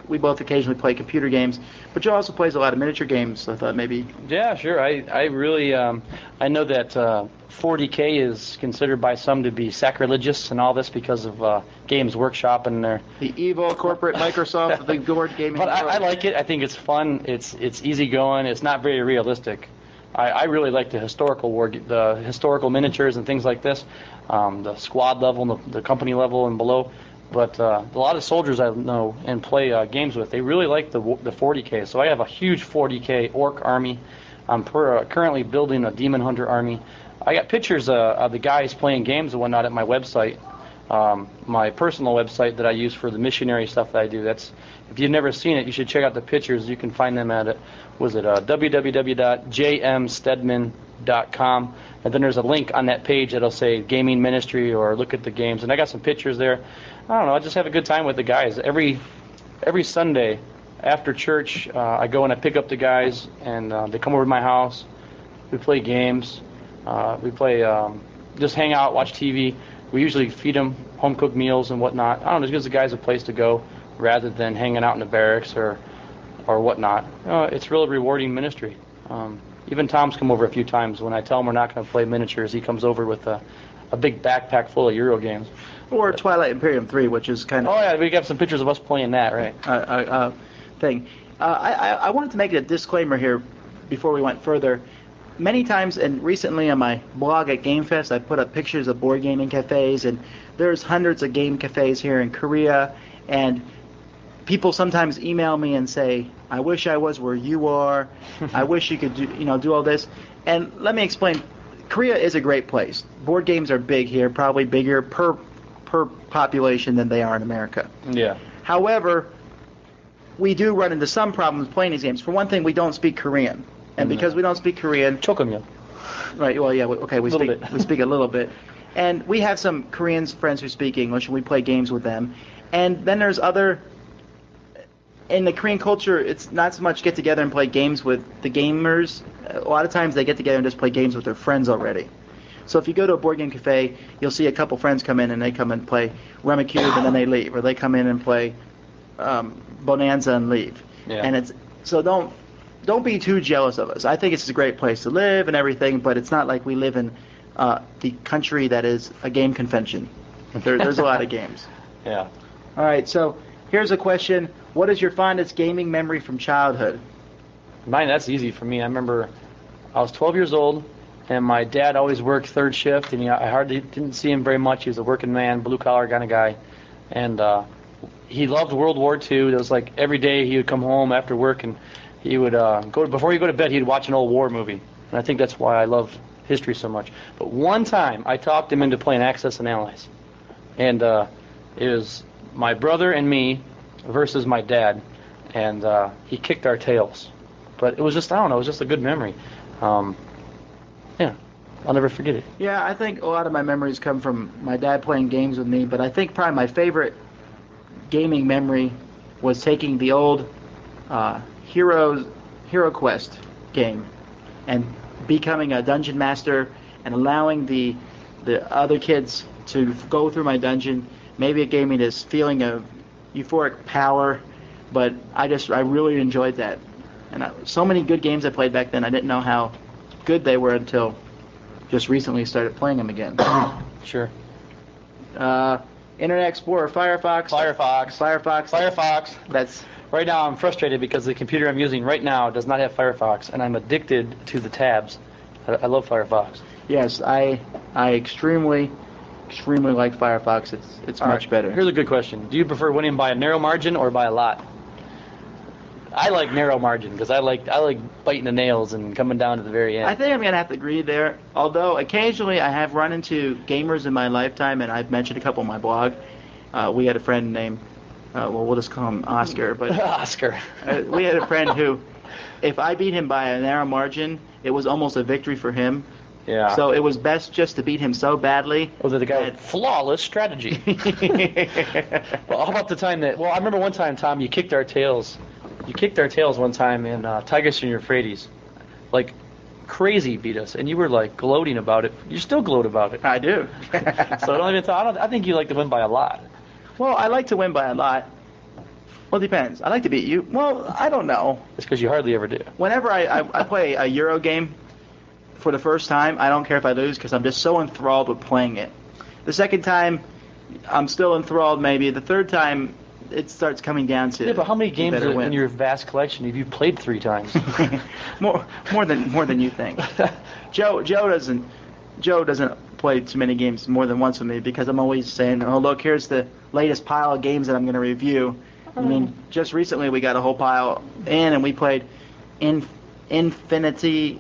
both occasionally play computer games, but Joe also plays a lot of miniature games. So I thought maybe. Yeah, sure. I really I know that 40K is considered by some to be sacrilegious and all this because of Games Workshop and their the evil corporate Microsoft of the board gaming. But I like it. I think it's fun. It's easygoing. It's not very realistic. I really like the historical miniatures and things like this, the squad level, and the company level and below. But a lot of soldiers I know and play games with, they really like the 40K. So I have a huge 40K orc army. I'm currently building a demon hunter army. I got pictures of the guys playing games and whatnot at my website, my personal website that I use for the missionary stuff that I do. If you've never seen it, you should check out the pictures. You can find them at www.jmsteadman.com, and then there's a link on that page that'll say gaming ministry or look at the games. And I got some pictures there. I don't know. I just have a good time with the guys. Every Sunday after church, I go and I pick up the guys, and they come over to my house. We play games. We play just hang out, watch TV. We usually feed them home-cooked meals and whatnot. I don't know. It gives the guys a place to go, rather than hanging out in the barracks or whatnot. It's really rewarding ministry. Even Tom's come over a few times. When I tell him we're not going to play miniatures, he comes over with a big backpack full of Euro games. Or Twilight Imperium 3, which is kind of... Oh, yeah, we got some pictures of us playing that, right? Thing. I wanted to make a disclaimer here before we went further. Many times, and recently on my blog at GameFest, I put up pictures of board gaming cafes, and there's hundreds of game cafes here in Korea, and people sometimes email me and say, I wish I was where you are. I wish you could do all this. And let me explain. Korea is a great place. Board games are big here, probably bigger per population than they are in America. Yeah. However, we do run into some problems playing these games. For one thing, we don't speak Korean. And because we don't speak Korean... Chokumyo. Right, well, yeah, okay, we speak a little bit. And we have some Korean friends who speak English, and we play games with them. And then there's other... In the Korean culture, it's not so much get together and play games with the gamers. A lot of times they get together and just play games with their friends already. So if you go to a board game cafe, you'll see a couple friends come in and they come and play Rummy Cube and then they leave. Or they come in and play Bonanza and leave. Yeah. And it's... So don't be too jealous of us. I think it's a great place to live and everything, but it's not like we live in the country that is a game convention. There's a lot of games. Yeah. All right, so here's a question. What is your fondest gaming memory from childhood? Mine, that's easy for me. I remember I was 12 years old, and my dad always worked third shift, and I hardly didn't see him very much. He was a working man, blue-collar kind of guy, and he loved World War II. It was like every day he would come home after work, and he would before he go to bed, he'd watch an old war movie, and I think that's why I love history so much. But one time, I talked him into playing Axis and Allies, and it was my brother and me versus my dad, and he kicked our tails. But it was just, I don't know, it was just a good memory. Yeah, I'll never forget it. Yeah, I think a lot of my memories come from my dad playing games with me, but I think probably my favorite gaming memory was taking the old Hero Quest game and becoming a dungeon master and allowing the other kids to go through my dungeon. Maybe it gave me this feeling of euphoric power, but I really enjoyed that. And so many good games I played back then, I didn't know how good they were until just recently started playing them again. Sure. Internet Explorer, Firefox. That's... Right now I'm frustrated because the computer I'm using right now does not have Firefox, and I'm addicted to the tabs. I love Firefox. Yes, I extremely like Firefox. It's much better. Here's a good question. Do you prefer winning by a narrow margin or by a lot? I like narrow margin because I like biting the nails and coming down to the very end. I think I'm going to have to agree there. Although occasionally I have run into gamers in my lifetime, and I've mentioned a couple on my blog. We had a friend named, we'll just call him Oscar. But Oscar. We had a friend who, if I beat him by a narrow margin, it was almost a victory for him. Yeah. So it was best just to beat him so badly. Oh, the guy had flawless strategy. Well, how about the time that... Well, I remember one time, Tom, you kicked our tails. You kicked our tails one time in Tigers and Euphrates. Like, crazy beat us. And you were, like, gloating about it. You still gloat about it. I do. So don't even I think you like to win by a lot. Well, I like to win by a lot. Well, it depends. I like to beat you. Well, I don't know. It's because you hardly ever do. Whenever I play a Euro game for the first time, I don't care if I lose because I'm just so enthralled with playing it. The second time, I'm still enthralled maybe. The third time, it starts coming down to... Yeah, but how many games in your vast collection have you played 3 times? more than you think. Joe doesn't play too many games more than once with me because I'm always saying, oh, look, here's the latest pile of games that I'm going to review. I mean, just recently we got a whole pile in, and we played Infinity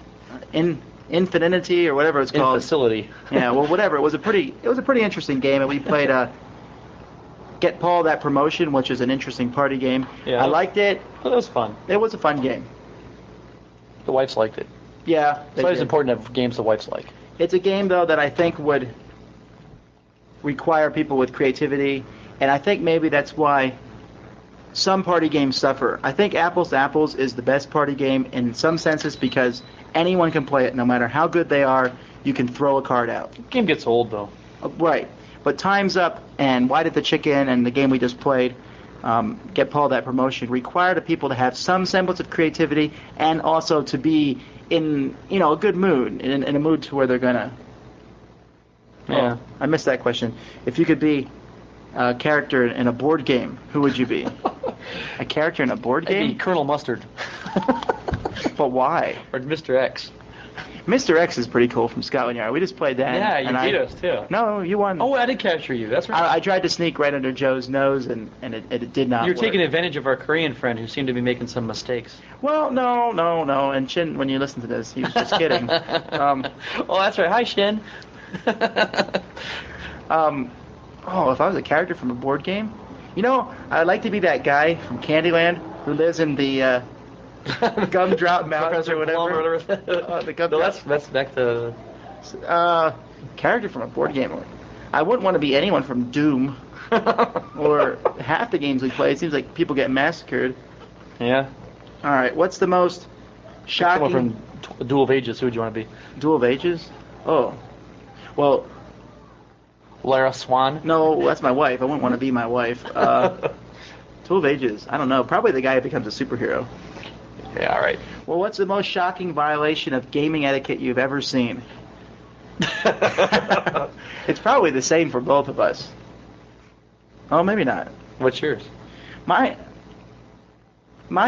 or whatever it's called. Infacility. Yeah, well, whatever. It was a pretty interesting game, and we played Get Paul That Promotion, which is an interesting party game. Yeah, I liked it. Well, that was fun. It was a fun game. The wives liked it. Yeah. It's always important to have games the wives like. It's a game, though, that I think would require people with creativity, and I think maybe that's why some party games suffer. I think Apples to Apples is the best party game in some senses because anyone can play it. No matter how good they are, you can throw a card out. The game gets old, though. Right. But Time's Up and Why Did the Chicken and the game we just played, get pulled that promotion require the people to have some semblance of creativity and also to be in a good mood, in a mood to where they're gonna. Yeah. Oh, I missed that question. If you could be a character in a board game, who would you be? A character in a board I'd game? be Colonel Mustard. But why? Or Mr. X. Mr. X is pretty cool from Scotland Yard. We just played that. Yeah, you and beat us too. No, you won. Oh, I did capture you. That's right. I tried to sneak right under Joe's nose, and it did not You're work. taking advantage of our Korean friend who seemed to be making some mistakes. Well, no. And Shin, when you listen to this, he was just kidding. Oh, that's right. Hi, Shin. If I was a character from a board game, I'd like to be that guy from Candyland who lives in the Gumdrop Mountains or whatever. The Gumdrop. That's back to. Character from a board game. I wouldn't want to be anyone from Doom or half the games we play. It seems like people get massacred. Yeah. All right, what's the most shocking? Someone from Duel of Ages. Who would you want to be? Duel of Ages? Oh, well. Lara Swan. No, that's my wife. I wouldn't want to be my wife. Duel of Ages. I don't know. Probably the guy who becomes a superhero. Yeah, all right. Well, what's the most shocking violation of gaming etiquette you've ever seen? It's probably the same for both of us. Oh, maybe not. What's yours? Mine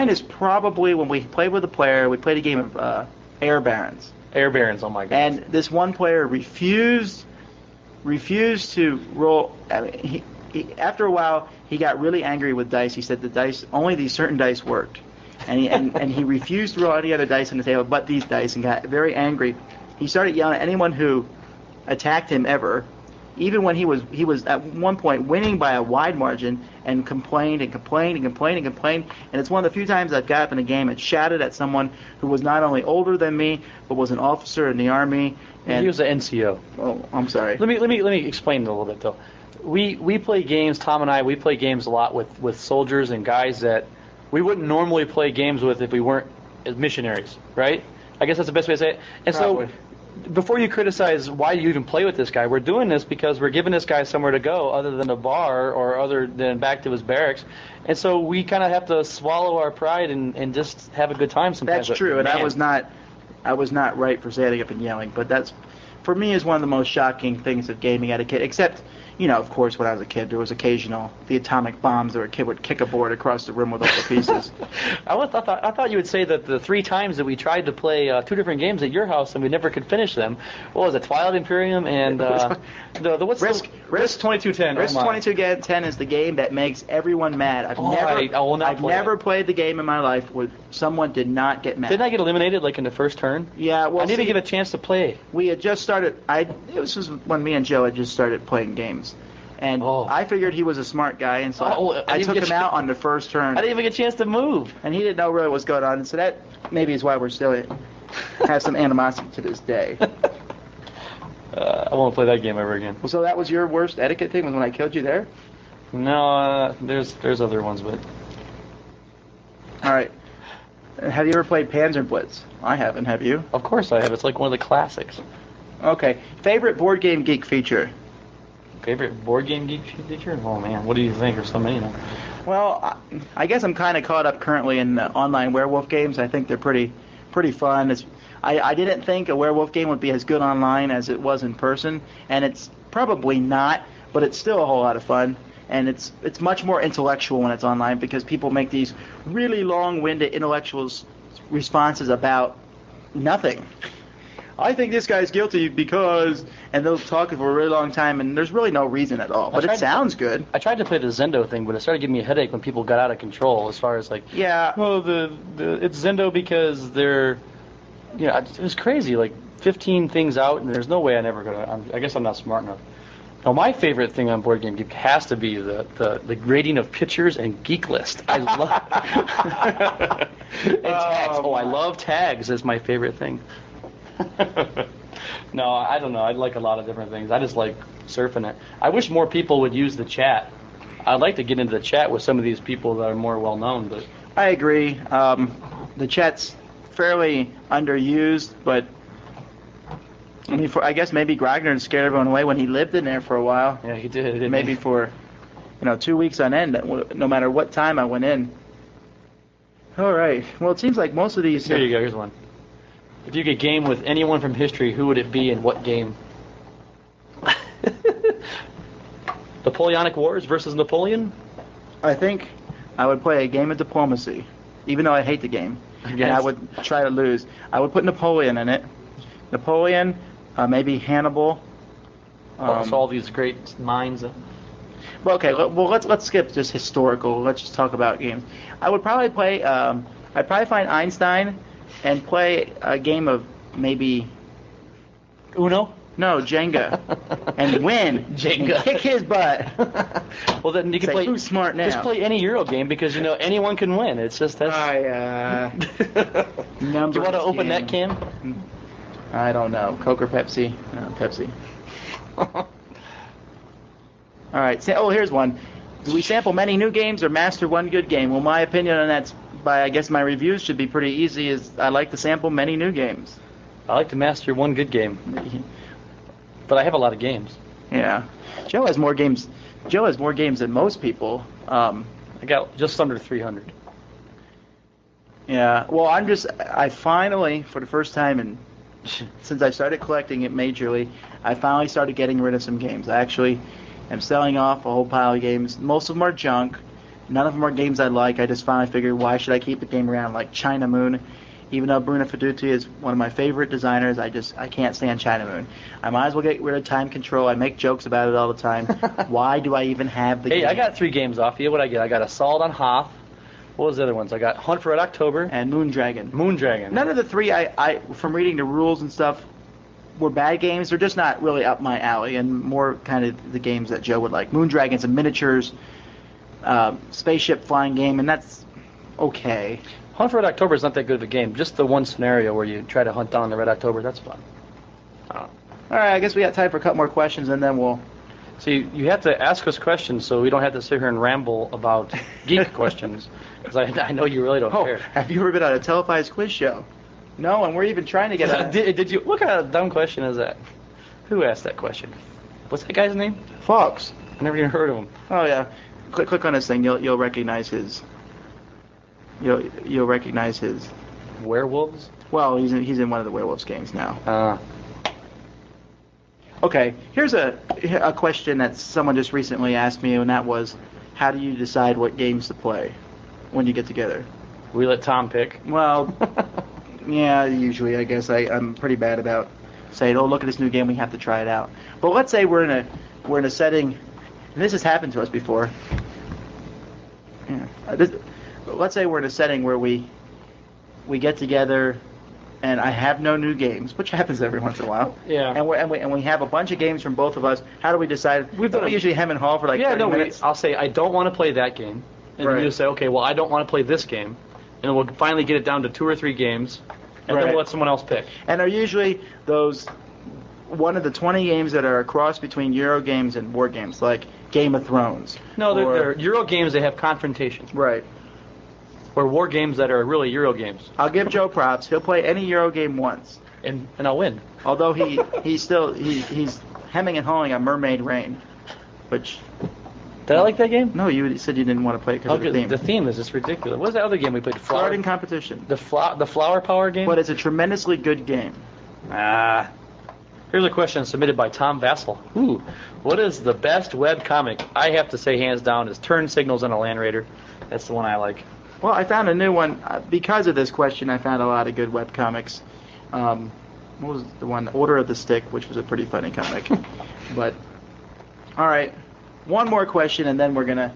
is probably when we played with a player, we played a game of Air Barons. Air Barons, oh my god. And this one player refused to roll. I mean, he after a while, he got really angry with dice. He said the dice, only these certain dice worked. And he refused to roll any other dice on the table but these dice and got very angry. He started yelling at anyone who attacked him ever, even when he was at one point winning by a wide margin, and complained. And it's one of the few times I've got up in a game and shouted at someone who was not only older than me but was an officer in the army. And he was an NCO. Oh, I'm sorry. Let me explain it a little bit though. We play games. Tom and I, we play games a lot with soldiers and guys that we wouldn't normally play games with if we weren't missionaries, right? I guess that's the best way to say it. And Probably. So, before you criticize why you even play with this guy, we're doing this because we're giving this guy somewhere to go other than a bar or other than back to his barracks. And so we kind of have to swallow our pride and just have a good time sometimes. That's true, and man. I was not right for standing up and yelling, but that's, for me, is one of the most shocking things of gaming etiquette, except, of course, when I was a kid, there was the atomic bombs where a kid would kick a board across the room with all the pieces. I thought you would say that the 3 times that we tried to play 2 different games at your house and we never could finish them. What was it, Twilight Imperium and what's Risk 2210? Risk 2210 is the game that makes everyone mad. I've never played the game in my life where someone did not get mad. Didn't I get eliminated like in the first turn? Yeah, well, I didn't give a chance to play. We had just started. This was when me and Joe had just started playing games, and I figured he was a smart guy, and so I took him out on the first turn. I didn't even get a chance to move, and he didn't know really what's going on, and so that maybe is why we're still have some animosity to this day. I won't play that game ever again. So that was your worst etiquette thing, was when I killed you there? No, there's other ones, but all right. Have you ever played Panzer Blitz? I haven't. Have you? Of course I have. It's like one of the classics. Okay. Favorite board game geek feature? Favorite board game geek feature? Oh man, what do you think? There's so many now. Well, I guess I'm kind of caught up currently in online werewolf games. I think they're pretty fun. I didn't think a werewolf game would be as good online as it was in person, and it's probably not, but it's still a whole lot of fun. And it's much more intellectual when it's online because people make these really long-winded intellectual responses about nothing. I think this guy's guilty because, and they'll talk for a really long time, and there's really no reason at all. But it sounds good. I tried to play the Zendo thing, but it started giving me a headache when people got out of control. As far as like, well, it's Zendo because they're, it was crazy. Like 15 things out, and there's no way I guess I'm not smart enough. Now, my favorite thing on Board Game Geek has to be the grading of pictures and geek list. I love and tags. I love tags. That's my favorite thing. No, I don't know. I like a lot of different things. I just like surfing it. I wish more people would use the chat. I'd like to get into the chat with some of these people that are more well known. But I agree. The chat's fairly underused, but. I mean, I guess maybe Grogner scared everyone away when he lived in there for a while. Yeah, he did. Maybe for 2 weeks on end, no matter what time I went in. All right. Well, it seems like most of these. Here you go. Here's one. If you could game with anyone from history, who would it be and what game? Napoleonic Wars versus Napoleon? I think I would play a game of diplomacy, even though I hate the game. And I would try to lose. I would put Napoleon in it. Napoleon, maybe Hannibal. So all these great minds. Well, okay. Well, let's skip just historical. Let's just talk about games. I would probably play. I'd probably find Einstein and play a game of maybe Uno? No, Jenga, and win. Jenga. And kick his butt. Well, then you can play. Who's smart now? Just play any Euro game because anyone can win. It's just that's. Do you want to open that can? I don't know. Coke or Pepsi? Pepsi. All right. Here's one. Do we sample many new games or master one good game? Well, my opinion on that's I guess my reviews should be pretty easy. Is I like to sample many new games. I like to master one good game. But I have a lot of games. Yeah. Joe has more games than most people. I got just under 300. Yeah. Well, I finally, for the first time since I started collecting it majorly, I finally started getting rid of some games. I actually am selling off a whole pile of games. Most of them are junk. None of them are games I like. I just finally figured, why should I keep the game around? Like China Moon. Even though Bruno Fiduti is one of my favorite designers, I can't stand China Moon. I might as well get rid of Time Control. I make jokes about it all the time. Why do I even have the game? Hey, I got 3 games off you. What'd I get? I got Assault on Hoth. What was the other ones? I got Hunt for Red October. And Moondragon. Moondragon. None of the 3, I from reading the rules and stuff, were bad games. They're just not really up my alley, and more kind of the games that Joe would like. Moondragon's a miniatures, spaceship flying game, and that's okay. Hunt for Red October is not that good of a game. Just the one scenario where you try to hunt down the Red October, that's fun. All right, I guess we got time for a couple more questions, and then we'll... So you have to ask us questions so we don't have to sit here and ramble about geek questions, because I know you really don't care. Have you ever been on a televised quiz show? No, and we're even trying to get a... Did you? What kind of dumb question is that? Who asked that question? What's that guy's name? Fox. I never even heard of him. Oh, yeah. Click on this thing. You'll recognize his... You'll recognize his... Werewolves? Well, he's in one of the Werewolves games now. Okay, here's a question that someone just recently asked me, and that was, how do you decide what games to play when you get together? We let Tom pick. Well, yeah, usually I guess I'm pretty bad about saying, oh, look at this new game, we have to try it out. But let's say we're in a setting, and this has happened to us before. Yeah, let's say we're in a setting where we get together, and I have no new games, which happens every once in a while. Yeah. And we have a bunch of games from both of us. How do we decide? We usually hem and haw for like 30 minutes. I'll say I don't want to play that game, and then you say, okay, well I don't want to play this game, and then we'll finally get it down to 2 or 3 games, and then we'll let someone else pick. And are usually those one of the 20 games that are a cross between Euro games and war games, like Game of Thrones? No, they're Euro games that have confrontation. Right. Or war games that are really Euro games. I'll give Joe props. He'll play any Euro game once, and I'll win. Although he's hemming and hawing on Mermaid Rain, which. Did I like that game? No, you said you didn't want to play it because of the theme. The theme is just ridiculous. What was that other game we played? Garden Competition. The Flower Power game? But it's a tremendously good game. Here's a question submitted by Tom Vasel. Ooh, what is the best web comic? I have to say, hands down, is Turn Signals on a Land Raider. That's the one I like. Well, I found a new one. Because of this question, I found a lot of good webcomics. What was the one? Order of the Stick, which was a pretty funny comic. But, all right. One more question, and then we're gonna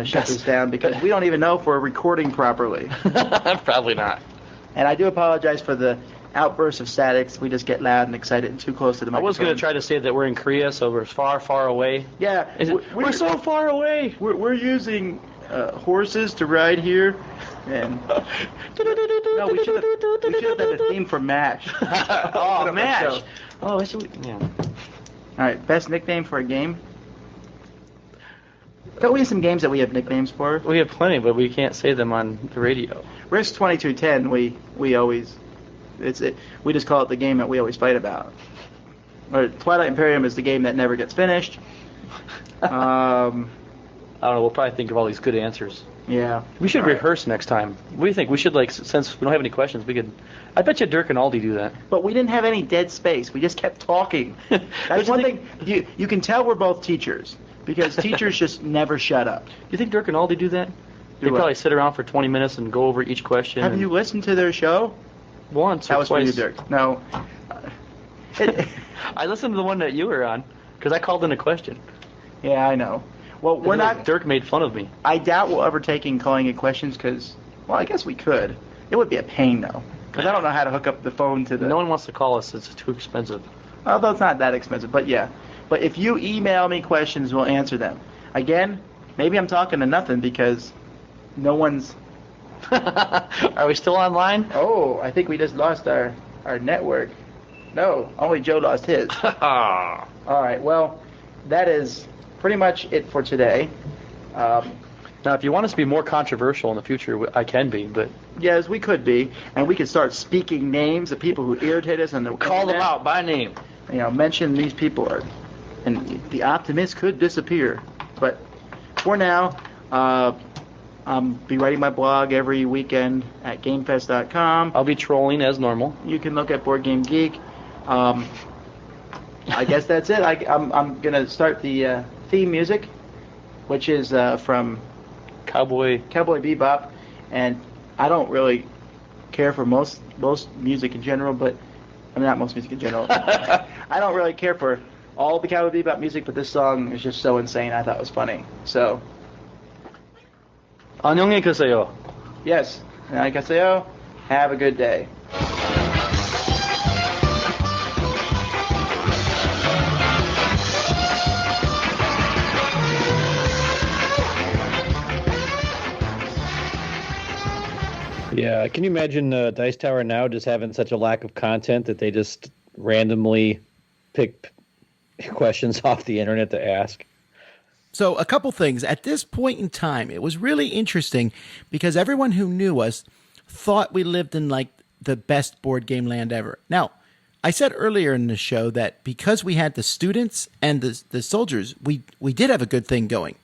shut this down, because we don't even know if we're recording properly. Probably not. And I do apologize for the outbursts of statics. We just get loud and excited and too close to the microphone. I was going to try to say that we're in Korea, so we're far, far away. Yeah. We're so far away. We're using horses to ride here, and no, we should have done the theme for MASH. Oh, MASH. Oh, yeah. All right, best nickname for a game. Don't we have some games that we have nicknames for? We have plenty, but we can't say them on the radio. Risk 2210. We always we just call it the game that we always fight about. Or Twilight Imperium is the game that never gets finished. I don't know. We'll probably think of all these good answers. Yeah. We should All right. rehearse next time. What do you think? We should, like, since we don't have any questions, we could. I bet you Dirk and Aldi do that. But we didn't have any dead space. We just kept talking. That's one thing. You can tell we're both teachers because teachers just never shut up. Do you think Dirk and Aldi do that? They what? probably sit around for 20 minutes and go over each question. Have you listened to their show? Once That or was for twice. you, Dirk. No. I listened to the one that you were on because I called in a question. Yeah, I know. Well, we're not. Dirk made fun of me. I doubt we'll ever take in calling in questions because, well, I guess we could. It would be a pain though, because I don't know how to hook up the phone to the. No one wants to call us. It's too expensive. Although it's not that expensive, but yeah. But if you email me questions, we'll answer them. Again, maybe I'm talking to nothing because no one's. Are we still online? Oh, I think we just lost our network. No, only Joe lost his. All right, well, that is pretty much it for today. Now, if you want us to be more controversial in the future, I can be, but Yes, we could be, and we could start speaking names of people who irritate us, and call them out by name. You know, mention these people are, and the optimist could disappear. But for now, I'll be writing my blog every weekend at GameFest.com. I'll be trolling as normal. You can look at Board Game Geek. I guess that's it. I'm gonna start the theme music, which is from Cowboy Bebop, and I don't really care for most music in general, but I mean not most music in general. I don't really care for all the Cowboy Bebop music, but this song is just so insane. I thought it was funny. So 안녕히 계세요. yes, 안녕하세요. Have a good day. Yeah, can you imagine Dice Tower now just having such a lack of content that they just randomly pick questions off the internet to ask? So a couple things. At this point in time, it was really interesting because everyone who knew us thought we lived in like the best board game land ever. Now, I said earlier in the show that because we had the students and the soldiers, we did have a good thing going.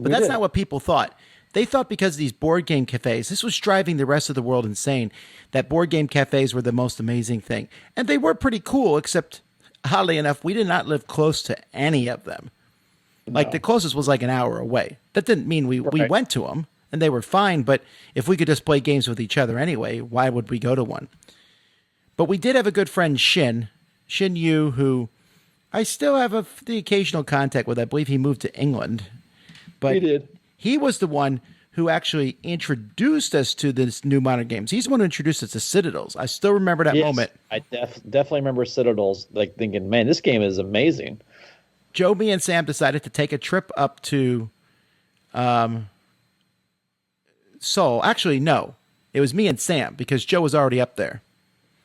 But that's not what people thought. They thought because of these board game cafes, this was driving the rest of the world insane, that board game cafes were the most amazing thing. And they were pretty cool, except, oddly enough, we did not live close to any of them. Like, the closest was like an hour away. That didn't mean we went to them, and they were fine, but if we could just play games with each other anyway, why would we go to one? But we did have a good friend, Shin Yu, who I still have the occasional contact with. I believe he moved to England. But He did. He was the one who actually introduced us to this new modern games. He's the one who introduced us to Citadels. I still remember that moment. I definitely remember Citadels, like thinking, man, this game is amazing. Joe, me, and Sam decided to take a trip up to Seoul. Actually, no. It was me and Sam because Joe was already up there.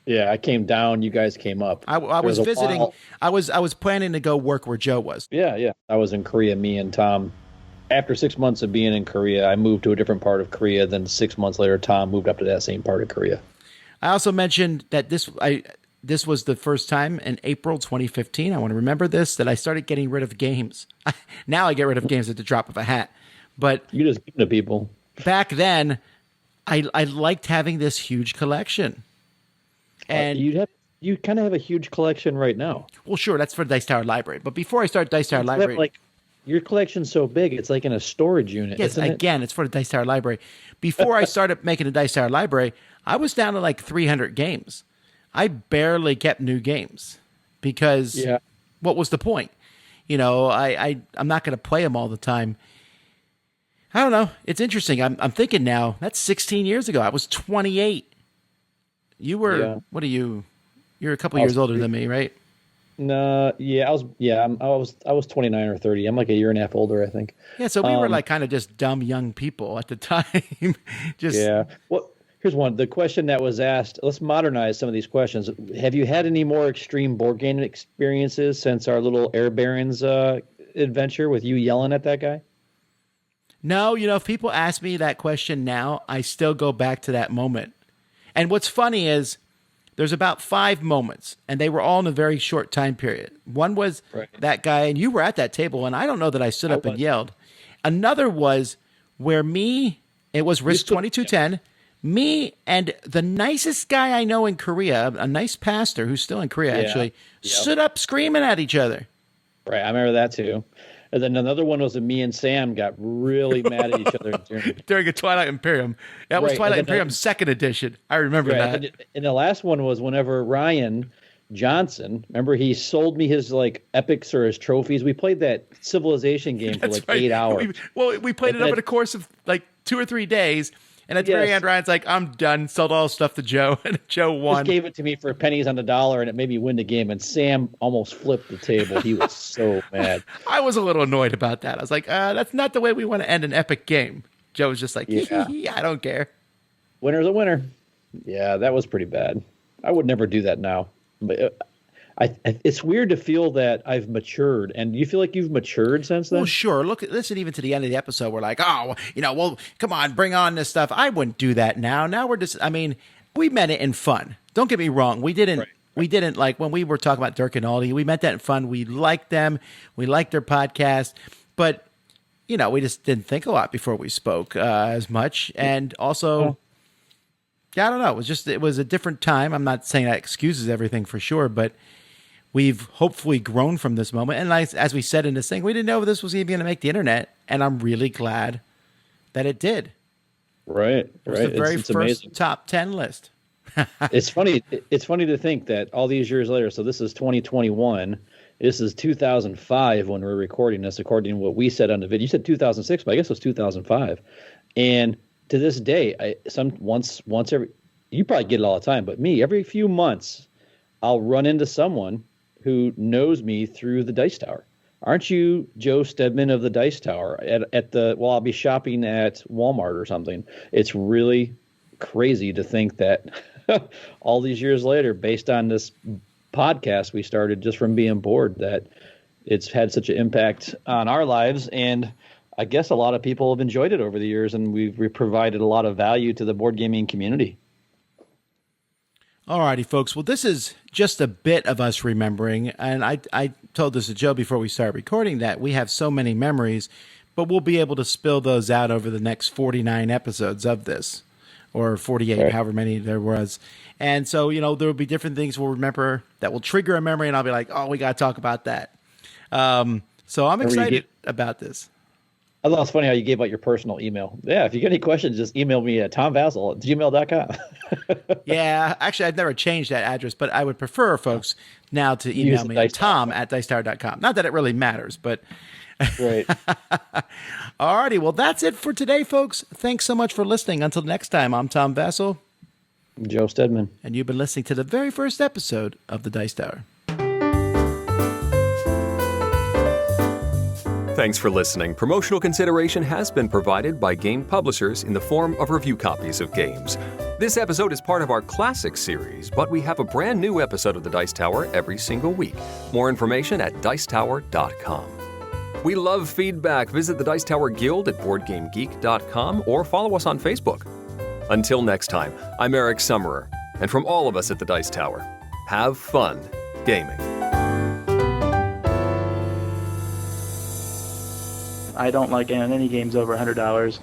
Yeah, I came down, you guys came up. I was visiting. I was planning to go work where Joe was. Yeah. I was in Korea, me and Tom. After 6 months of being in Korea, I moved to a different part of Korea. Then 6 months later, Tom moved up to that same part of Korea. I also mentioned that this was the first time in April 2015. I want to remember this, that I started getting rid of games. Now I get rid of games at the drop of a hat. But You just give them to people. back then, I liked having this huge collection. And you kind of have a huge collection right now. well, sure, that's for Dice Tower Library. But before I start Dice Tower Library, Like your collection's so big, it's like in a storage unit. yes, isn't it? again, it's for the Dice Tower Library. Before I started making a Dice Tower Library, I was down to like 300 games. I barely kept new games because what was the point? You know, I'm not going to play them all the time. I don't know. It's interesting. I'm thinking now, that's 16 years ago. I was 28. You were, what are you? You're a couple years older than me, right? No, I was 29 or 30. I'm like a year and a half older, I think. Yeah, so we were like kind of just dumb young people at the time. Well, here's one. The question that was asked, let's modernize some of these questions. Have you had any more extreme board game experiences since our little Air Barons adventure with you yelling at that guy? No, you know, if people ask me that question now, I still go back to that moment. And what's funny is there's about 5 moments, and they were all in a very short time period. One was that guy, and you were at that table, and I don't know that I stood up and yelled. Another was where it was Risk 2210, me and the nicest guy I know in Korea, a nice pastor who's still in Korea, actually, stood up screaming at each other. Right, I remember that too. And then another one was that me and Sam got really mad at each other during a Twilight Imperium. That was Twilight Imperium second edition. I remember that. And the last one was whenever Ryan Johnson, remember he sold me his like epics or his trophies. We played that Civilization game for 8 hours. We played it over the course of like 2 or 3 days. And at the very end, Ryan's like, I'm done. Sold all the stuff to Joe. And Joe won. Just gave it to me for pennies on the dollar, and it made me win the game. And Sam almost flipped the table. He was so mad. I was a little annoyed about that. I was like, that's not the way we want to end an epic game. Joe was just like, I don't care. Winner's a winner. Yeah, that was pretty bad. I would never do that now. But it's weird to feel that I've matured. And do you feel like you've matured since then? Well, sure. Listen, even to the end of the episode, we're like, well, come on, bring on this stuff. I wouldn't do that now. Now we're just, we meant it in fun. Don't get me wrong. We didn't like when we were talking about Dirk and Aldi, we meant that in fun. We liked them. We liked their podcast. But, we just didn't think a lot before we spoke as much. And also, I don't know. It was a different time. I'm not saying that excuses everything for sure, but we've hopefully grown from this moment. And as we said in this thing, we didn't know if this was even going to make the internet. And I'm really glad that it did. Right. It was the very first amazing. Top 10 list. It's funny. It's funny to think that all these years later, so this is 2021. This is 2005 when we're recording this, according to what we said on the video. You said 2006, but I guess it was 2005. And to this day, once every, you probably get it all the time, but me, every few months, I'll run into someone who knows me through the Dice Tower. Aren't you Joe Steadman of the Dice Tower? I'll be shopping at Walmart or something. It's really crazy to think that all these years later, based on this podcast we started just from being bored, that it's had such an impact on our lives. And I guess a lot of people have enjoyed it over the years, and we've provided a lot of value to the board gaming community. All righty, folks. Well, this is just a bit of us remembering, and I told this to Joe before we started recording that we have so many memories, but we'll be able to spill those out over the next 49 episodes of this, or 48, right, however many there was. And so, there will be different things we'll remember that will trigger a memory, and I'll be like, oh, we got to talk about that. So I'm excited about this. I thought it was funny how you gave out your personal email. Yeah, if you get any questions, just email me at tomvasel@gmail.com. Yeah, actually, I've never changed that address, but I would prefer folks now to email me at tom@dicetower.com. Not that it really matters, but... Right. All righty, well, that's it for today, folks. Thanks so much for listening. Until next time, I'm Tom Vasel. I'm Joe Steadman. And you've been listening to the very first episode of The Dice Tower. Thanks for listening. Promotional consideration has been provided by game publishers in the form of review copies of games. This episode is part of our classic series, but we have a brand new episode of The Dice Tower every single week. More information at dicetower.com. We love feedback. Visit the Dice Tower Guild at BoardGameGeek.com or follow us on Facebook. Until next time, I'm Eric Summerer, and from all of us at the Dice Tower, have fun gaming. I don't like any games over $100.